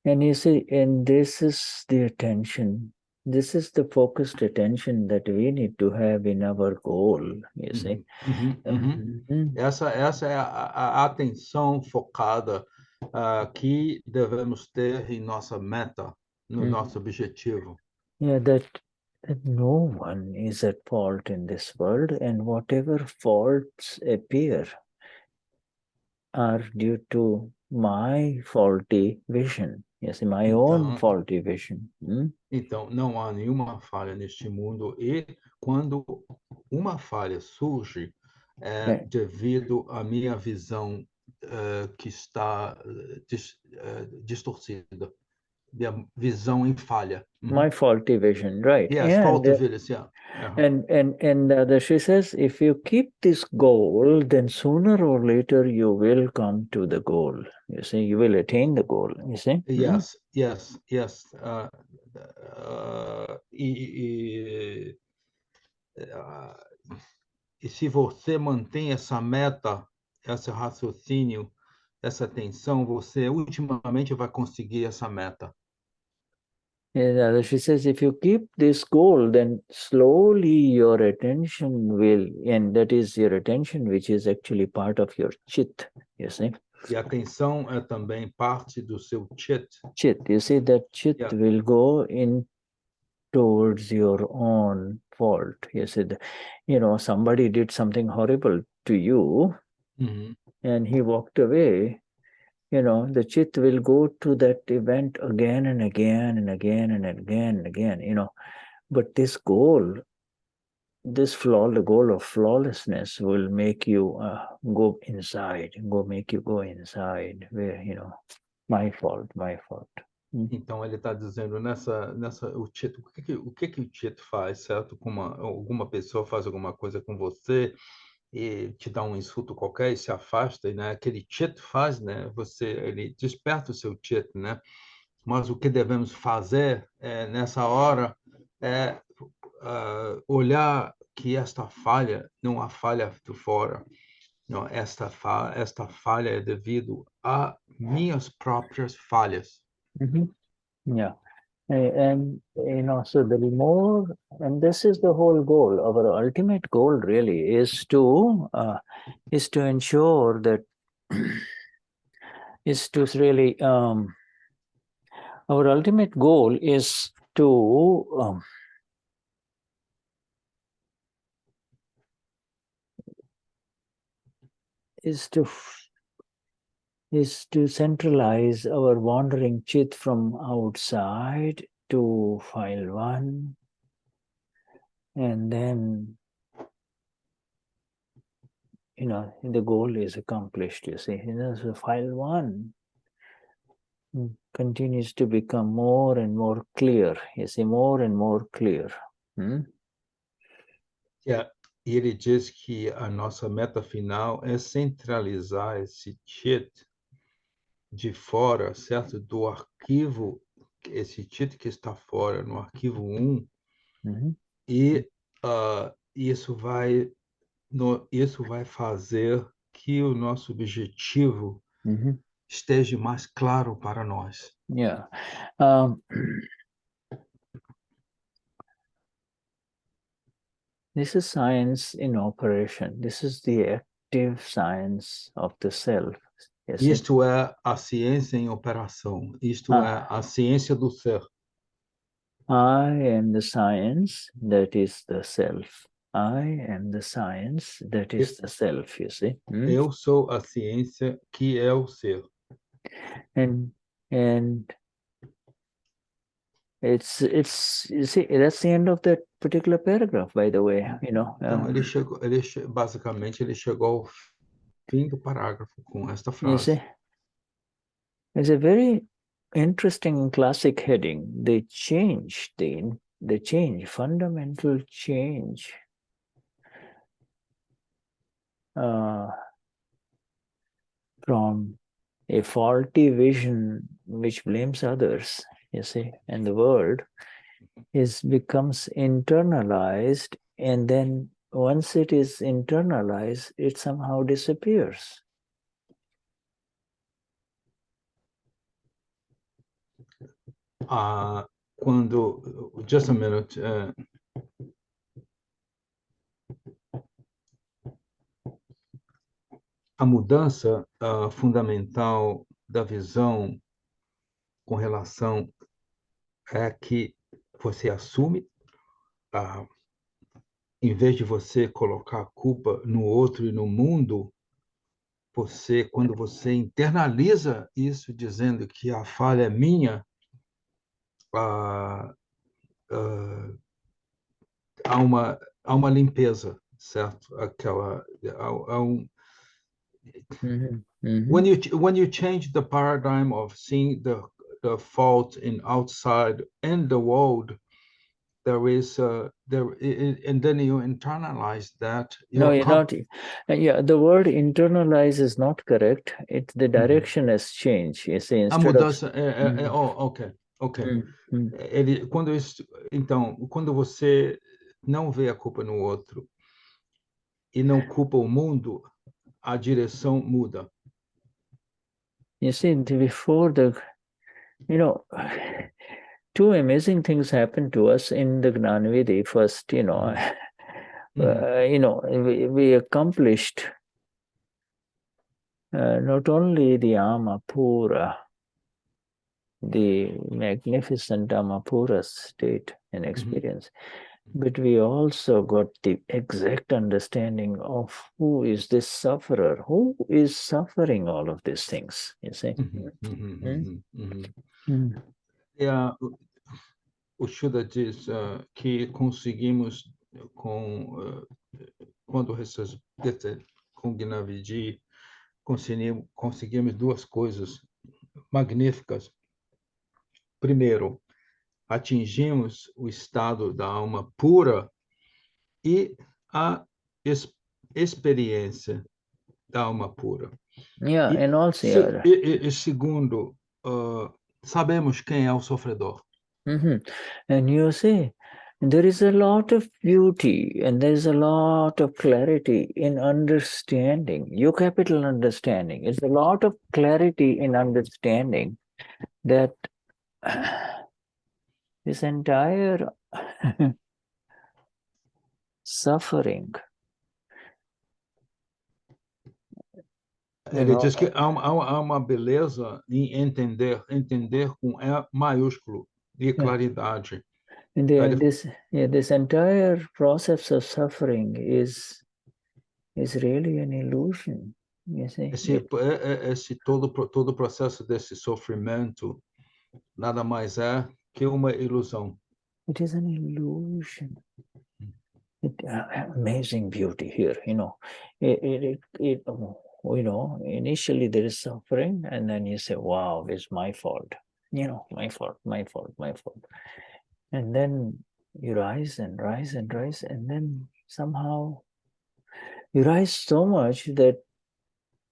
you see, and this is the attention. This is the focused attention that we need to have in our goal, you see. Essa é a atenção focada que devemos ter em nossa meta, no nosso objetivo. Yeah, that no one is at fault in this world, and whatever faults appear are due to my faulty vision. Yes, my own faulty vision. Então, não há nenhuma falha neste mundo, e quando uma falha surge, é devido à minha visão que está distorcida, minha visão em falha. My faulty vision, right? Yes, faulty vision, and she says, if you keep this goal, then sooner or later you will come to the goal. You see, you will attain the goal. You see? Yes. E se você mantém essa meta, esse raciocínio, essa atenção, você ultimamente vai conseguir essa meta. And she says, if you keep this goal, then slowly your attention will, and that is your attention, which is actually part of your chit, you see. E a atenção é também parte do seu chit. Chit, you see, that chit will go in towards your own fault. You see, somebody did something horrible to you, and he walked away. The chit will go to that event again and again and again and again and again, but this goal, the goal of flawlessness will make you go inside, make you go inside, where, my fault. Então ele está dizendo o chit, o que o chit faz, certo? Alguma pessoa faz alguma coisa com você e te dá um insulto qualquer e se afasta, né? Aquele chit faz, né? Ele desperta o seu chit, né? Mas o que devemos fazer nessa hora é olhar que esta falha não é a falha de fora, não, esta falha é devido a minhas próprias falhas. Yeah. And so the more, and this is the whole goal. Our ultimate goal really is to ensure that is to really our ultimate goal is to centralize our wandering chit from outside to file 1, and then the goal is accomplished, you see. So file 1 continues to become more and more clear, you see, more and more clear. E ele diz que a nossa meta final é centralizar esse chit de fora, certo? Do arquivo, esse chit que está fora, no arquivo 1, e isso vai fazer que o nosso objetivo esteja mais claro para nós. Yeah. This is science in operation. This is the active science of the self. Isto é a ciência em operação. Isto é a ciência do ser. I am the science that is the self. I am the science that is the self, you see. Eu sou a ciência que é o ser. And it's you see, that's the end of that particular paragraph, by the way. Então, basicamente ele chegou ao fim do parágrafo com esta frase. You see, it's a very interesting classic heading. The change, the change, fundamental change. From a faulty vision which blames others, you see, and the world becomes internalized, and then once it is internalized, it somehow disappears. Just a minute. A mudança fundamental da visão com relação é que você assume, em vez de você colocar a culpa no outro e no mundo, quando você internaliza isso, dizendo que a falha é minha, há uma limpeza, certo? When you change the paradigm of seeing the fault in outside and the world, there is and then you internalize that. No, you're not. Yeah, the word internalize is not correct. The direction has changed. You see, a mudança ok. Então, quando você não vê a culpa no outro e não culpa o mundo, a direção muda. You see, before two amazing things happened to us in the Gnanavidi. First, we accomplished not only the Amapura, the magnificent Amapura state and experience, but we also got the exact understanding of who is this sufferer, who is suffering all of these things, you see. O Shuddha diz que conseguimos, quando com Gnavidi, conseguimos duas coisas magníficas. Primeiro, atingimos o estado da alma pura e a experiência da alma pura. And also, e segundo, sabemos quem é o sofredor. And you see, there is a lot of beauty and there is a lot of clarity in understanding. You capital understanding. It's a lot of clarity in understanding that this entire suffering. Ele diz que há uma beleza em entender com E maiúsculo de claridade. This entire process of suffering is really an illusion. You see? Esse todo o processo desse sofrimento nada mais é que uma ilusão. It is an illusion. Amazing beauty here, initially there is suffering, and then you say, wow, it's my fault. My fault. And then you rise and rise and rise, and then somehow you rise so much that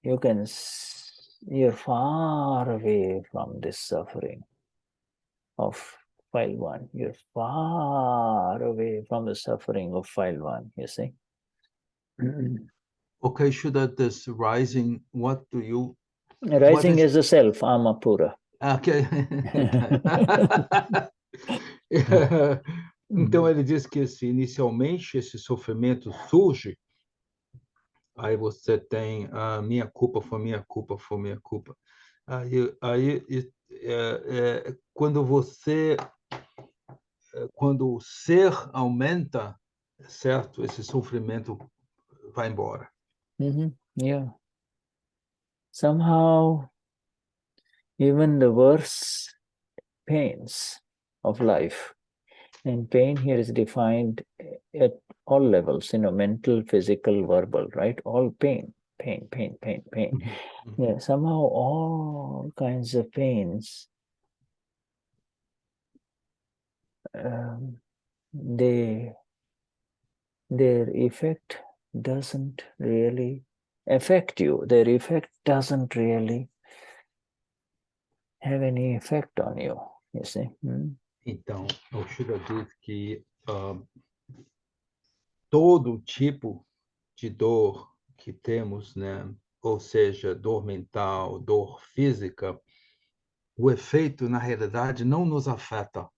you're far away from this suffering of file 1. You're far away from the suffering of file 1, you see. Okay, Shuddha, this rising, what do you... Rising as a self, Amapura. Okay. Então ele diz que inicialmente esse sofrimento surge, aí você tem a minha culpa, foi minha culpa, foi minha culpa. Aí quando o ser aumenta, certo? Esse sofrimento vai embora. Yeah. Somehow, even the worst pains of life, and pain here is defined at all levels, mental, physical, verbal, right? All pain. Yeah, somehow all kinds of pains, their effect doesn't really affect you. Their effect doesn't really have any effect on you, you see. Então, o Shuddha diz que todo tipo de dor que temos, né? Ou seja, dor mental, dor física, o efeito, na realidade, não nos afeta.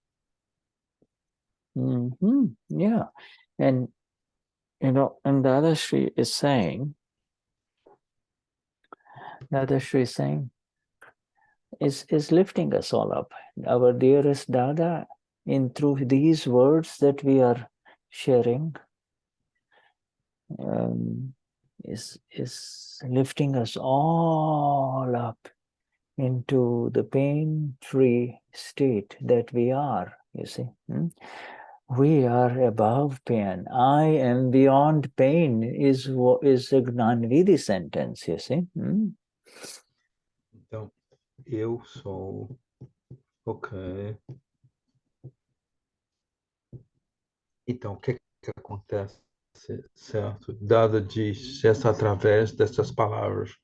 Yeah. And, and Dadashri is saying, is lifting us all up. Our dearest Dada, through these words that we are sharing, is lifting us all up into the pain-free state that we are, you see. We are above pain. I am beyond pain is a Gnanavidi sentence, you see. Então, eu sou... Ok. Então, o que acontece, certo? Dada diz, através dessas palavras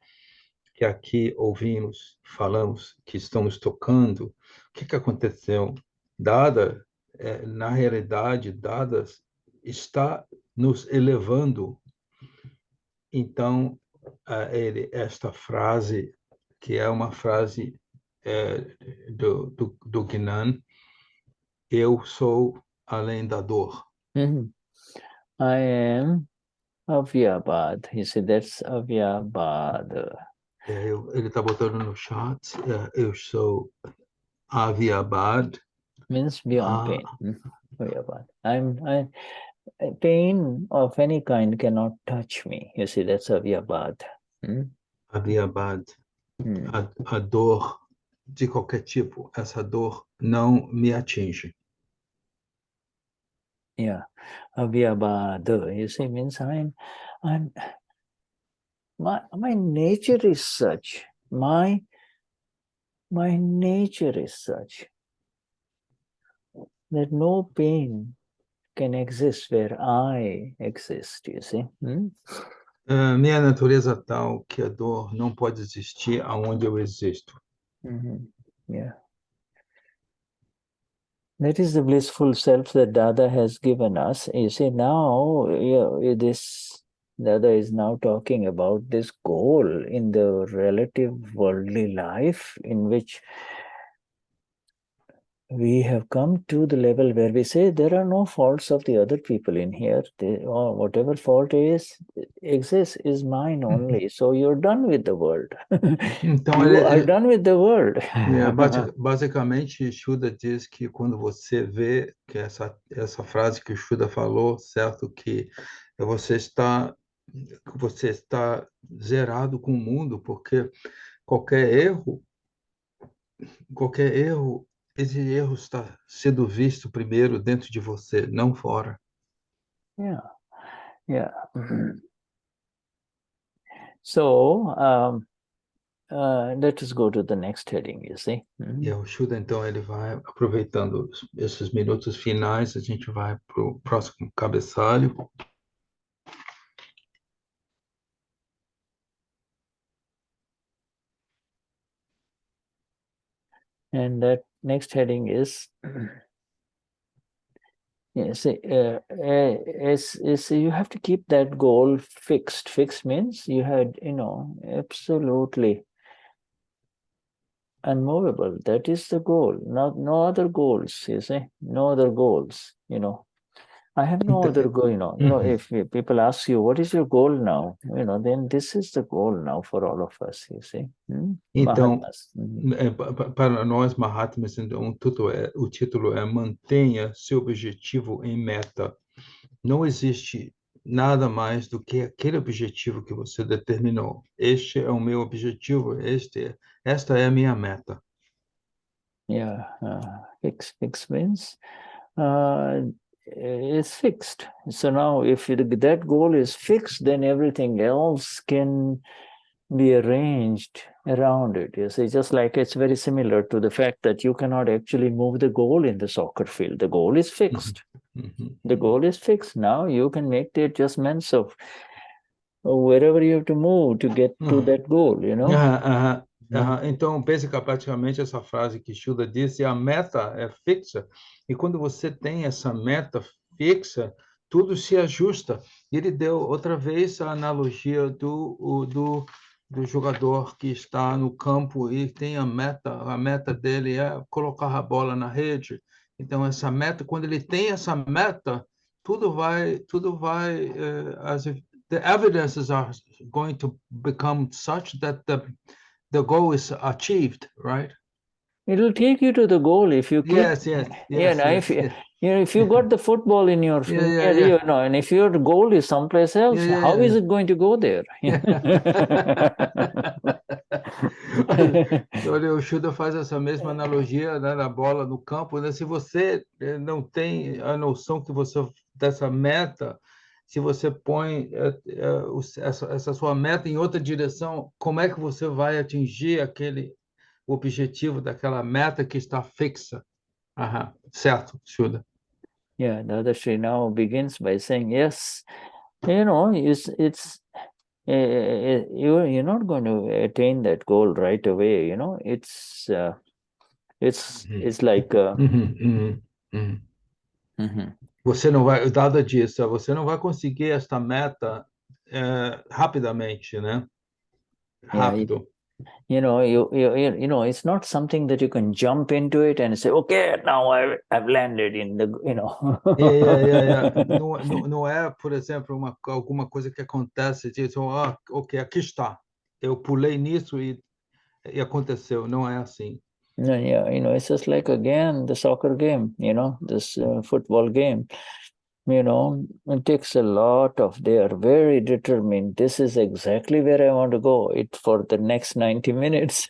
que aqui ouvimos, falamos, que estamos tocando, o que aconteceu? Dada, na realidade, Dada está nos elevando. Então, esta frase, que é uma frase do Gnan, eu sou além da dor. I am AVYABAADHA. You see, that's AVYABAADHA. Ele está botando no chat, eu sou AVYABAADHA. Means beyond pain. AVYABAADHA. Pain of any kind cannot touch me. You see, that's AVYABAADHA. AVYABAADHA. A dor de qualquer tipo, essa dor não me atinge. Yeah, AVYABAADHA. You see, means my nature is such. My nature is such that no pain can exist where I exist, you see. Minha natureza é tal que a dor não pode existir aonde eu existo. Yeah. That is the blissful self that Dada has given us. You see, now this Dada is now talking about this goal in the relative worldly life in which we have come to the level where we say there are no faults of the other people in here. Whatever fault exists is mine only. So you're done with the world. Então, you are done with the world. Basicamente, Shuddha diz que quando você vê que essa frase que o Shuddha falou, certo, que você está zerado com o mundo, porque qualquer erro, esse erro está sendo visto primeiro dentro de você, não fora. Yeah. So, let us go to the next heading, you see. E o Shuddha, então, ele vai, aproveitando esses minutos finais, a gente vai para o próximo cabeçalho. And that next heading is, you have to keep that goal fixed. Fixed means you had, absolutely unmovable. That is the goal. No other goals, you see. No other goals, I have no other goal, if people ask you, what is your goal now? Then this is the goal now for all of us, you see. Então, para nós, Mahatmas, então, o título é Mantenha seu objetivo em meta. Não existe nada mais do que aquele objetivo que você determinou. Este é o meu objetivo, esta é a minha meta. Fix means it's fixed. So now if that goal is fixed, then everything else can be arranged around it. You see, just like it's very similar to the fact that you cannot actually move the goal in the soccer field. The goal is fixed. The goal is fixed. Now you can make the adjustments of wherever you have to move to get to that goal, Então, praticamente essa frase que Shuddha disse, a meta é fixa, e quando você tem essa meta fixa, tudo se ajusta. E ele deu outra vez a analogia do jogador que está no campo e tem a meta dele é colocar a bola na rede. Então, essa meta, quando ele tem essa meta, tudo vai the evidences are going to become such that the goal is achieved, right? It will take you to the goal if you keep. Yes. If you got the football in your and if your goal is someplace else, how is it going to go there? Olha, o Shuddha faz essa mesma analogia, né, na bola no campo, né? Se você não tem a noção que dessa meta, se você põe essa sua meta em outra direção, como é que você vai atingir aquele objetivo daquela meta que está fixa? Certo, Shuddha. Dadashri now begins by saying, yes, it's you're not going to attain that goal right away, it's like você não vai, dada disso, você não vai conseguir esta meta rapidamente, né? Rápido. It's not something that you can jump into it and say, okay, now I've landed in the, Não é, por exemplo, alguma coisa que acontece, diz, ok, aqui está. Eu pulei nisso e aconteceu. Não é assim. Yeah, it's just like, again, the soccer game, this football game. It takes a lot of, they are very determined. This is exactly where I want to go. For the next 90 minutes.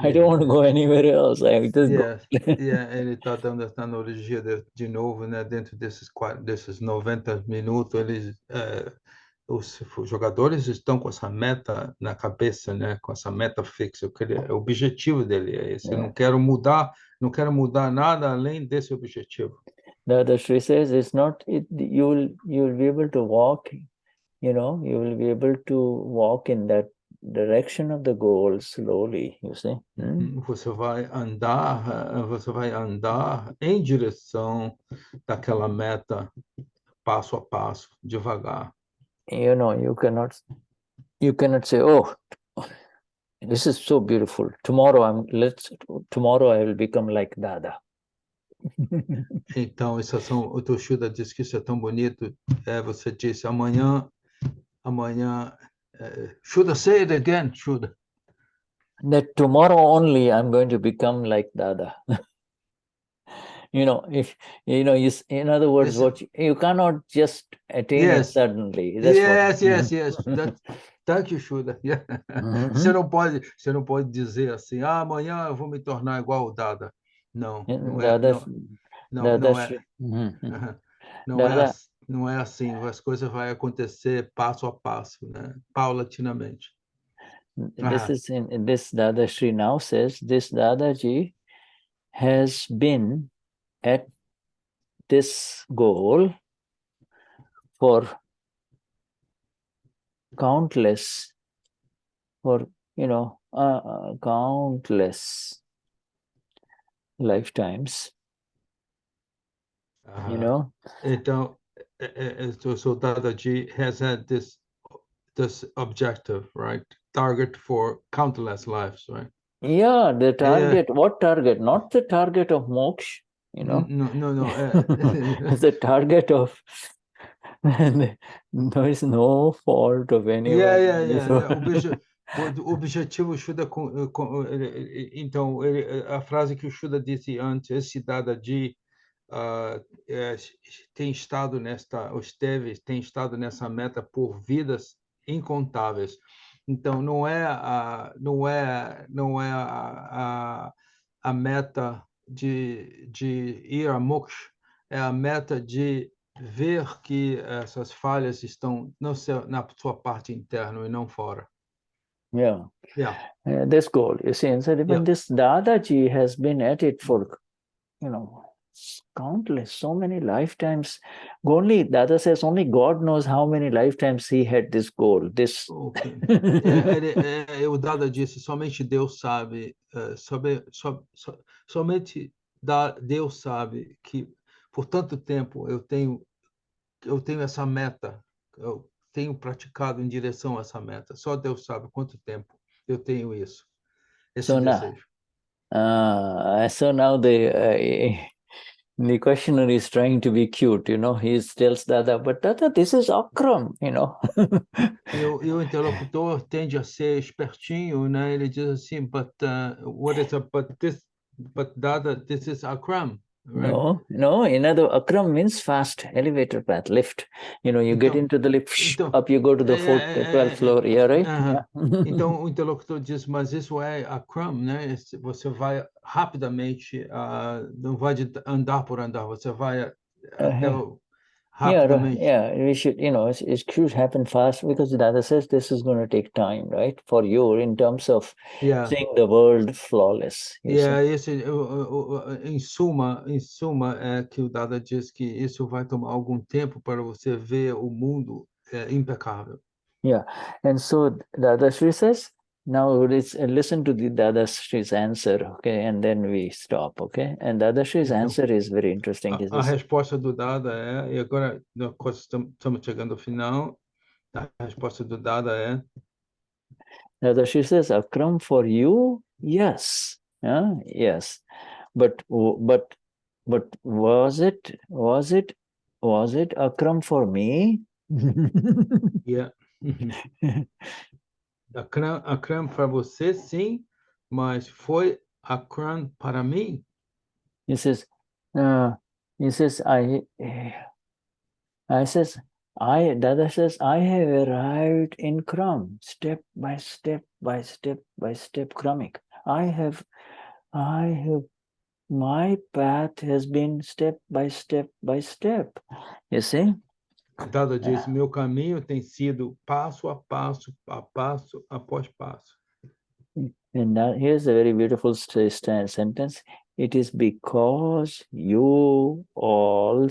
I don't want to go anywhere else. I just go. Ele está dando essa analogia de novo, né? Dentro desses 90 minutos, os jogadores estão com essa meta na cabeça, né? Com essa meta fixa. O objetivo dele é esse. Eu não quero mudar nada além desse objetivo. Dadashri says it's not, you'll be able to walk, you will be able to walk in that direction of the goal slowly, you see. Você vai andar em direção daquela meta, passo a passo, devagar. You cannot say, oh, this is so beautiful. Tomorrow I will become like Dada. Então, o Shuddha diz que isso é tão bonito. Você disse amanhã, Shuddha, say it again, Shuddha. That tomorrow only I'm going to become like Dada. In other words, you cannot just attain it suddenly. Yes. Thank you, Shuddha. Yeah. Você não pode dizer assim, amanhã eu vou me tornar igual ao Dada. Não, não é assim. As coisas vão acontecer passo a passo, né? Paulatinamente. This Dadashri now says, this Dadaji has been at this goal for countless lifetimes. Então, so Dadaji has had this objective, right? Target for countless lives, right? Yeah, the target. What target? Not the target of moksha, No. The target of there is no fault of anyone. O objetivo Shuddha, então a frase que o Shuddha disse antes, esse Dadaji tem estado nessa meta por vidas incontáveis. Então não é a meta de ir a moksha, é a meta de ver que essas falhas estão na sua parte interna e não fora. This goal, you see, and so even this Dadaji has been at it for countless, so many lifetimes. Only Dada says only God knows how many lifetimes he had this goal. O Dada disse, somente Deus sabe, somente Deus sabe que por tanto tempo eu tenho essa meta, eu tenho praticado em direção a essa meta. Só Deus sabe quanto tempo eu tenho esse desejo. So now the questioner is trying to be cute, he tells Dada, but Dada, this is Akram, E o interlocutor tende a ser espertinho, né? Ele diz assim, but Dada, this is Akram. Right? No. Akram means fast, elevator path, lift. You get into the lift, up you go to the 12th floor. Yeah, right? Então o interlocutor diz, mas isso é Akram, né? Você vai rapidamente, não vai andar por andar, você vai até rapidamente. We should, it should happen fast, because Dada says this is going to take time, right? For you, in terms of seeing the world flawless. Em suma, é que o Dada diz que isso vai tomar algum tempo para você ver o mundo impecável. And so Dadashri says, now let's listen to the Dadashri's answer, okay, and then we stop, okay? And Dadashri's answer is very interesting. A resposta do Dada e agora nós estamos chegando ao final, a resposta do Dada Dadashri says, Akram, for you, yes. Yes. But was it Akram for me? Yeah. Akram para você, sim, mas foi Akram para mim? He says, Dada says, I have arrived in Kram, step by step by step by step Kramic. I have, my path has been step by step by step. You see? Dada diz, meu caminho tem sido passo após passo. And now here's a very beautiful sentence. It is because you all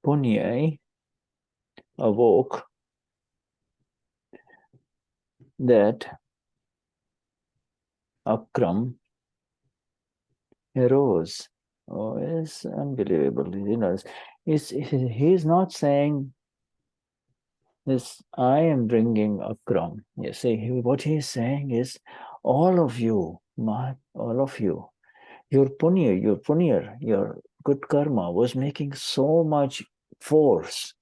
Punya awoke that Akram arose. Oh, it's unbelievable. You know, he's not saying this, I am bringing Akram. You see, what he's saying is, all of you, your punya, your good karma was making so much force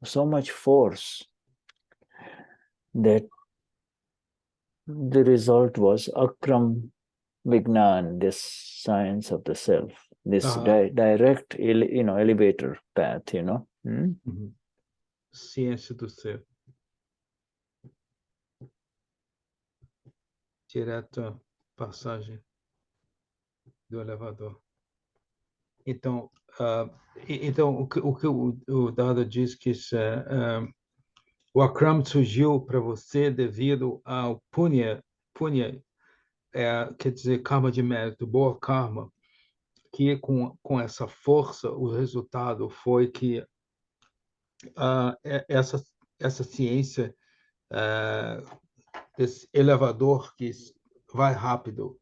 that the result was Akram Vignan, this science of the self, this direct, elevator path, Ciência do ser. Direta passagem do elevador. Então, o que o Dada diz que o Akram surgiu para você devido ao Punya, quer dizer, karma de mérito, boa karma, que com essa força, o resultado foi que essa ciência, esse elevador que vai rápido,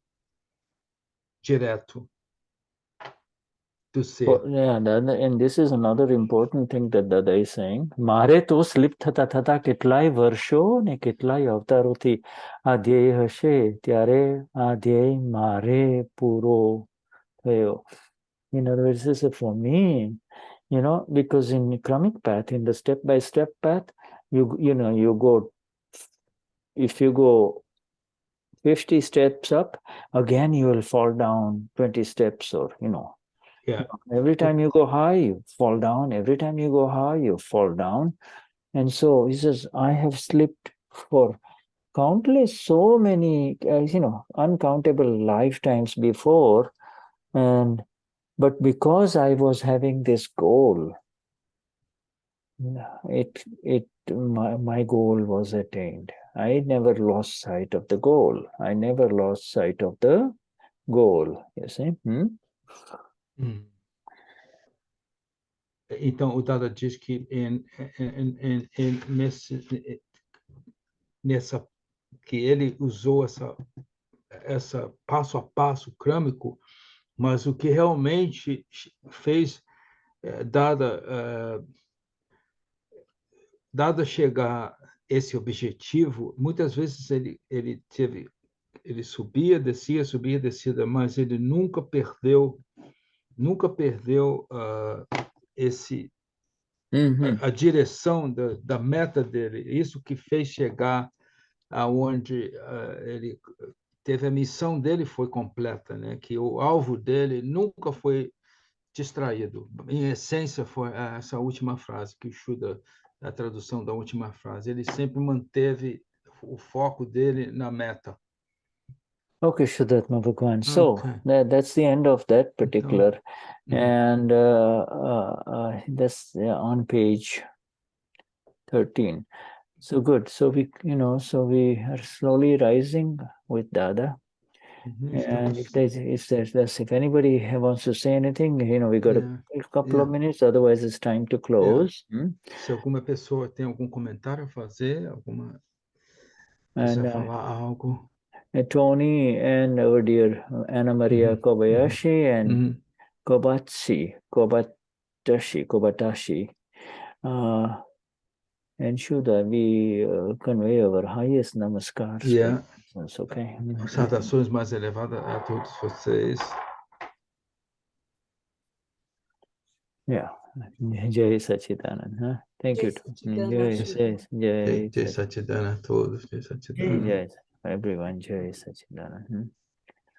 direto do ser. And this is another important thing that Dada is saying. Mare to slip thata ketlai varsho ne ketlai avtarothi adhyay hashe tyare adhyay mare puro thayo. In other words, this is for me, because in the Kramic path, in the step-by-step path, you go, if you go 50 steps up, again you will fall down 20 steps, or Yeah. Every time you go high, you fall down. Every time you go high, you fall down. And so he says, I have slipped for so many, uncountable lifetimes before. But because I was having this goal, my goal was attained. I never lost sight of the goal. You see? Então, o Dada diz que nessa que ele usou essa passo a passo crâmico, mas o que realmente fez Dada chegar a esse objetivo, muitas vezes ele subia, descia, mas ele nunca perdeu a direção da meta dele. Isso que fez chegar aonde ele teve a missão dele foi completa, né? Que o alvo dele nunca foi distraído. Em essência, foi essa última frase que o Shuddha, a tradução da última frase. Ele sempre manteve o foco dele na meta. Okay, Vishuddhatma Bhagwan. So that's the end of that particular, and that's on page 13. So good. So we are slowly rising with Dada. And if anybody wants to say anything, we got a couple of minutes. Otherwise, it's time to close. Se alguma pessoa tem algum comentário a fazer, quiser falar algo. Tony and our dear Ana Maria Kobatashi and Kobatashi. And Shuddha, we convey our highest namaskars. Yeah. That's okay. Saudações mais elevadas a todos vocês. Yeah. Jai Sachidanand. Huh? Thank you. Jai Jai Satchidana a todos. Jai Satchidana. Jai. Everyone, Jai Sachidanand.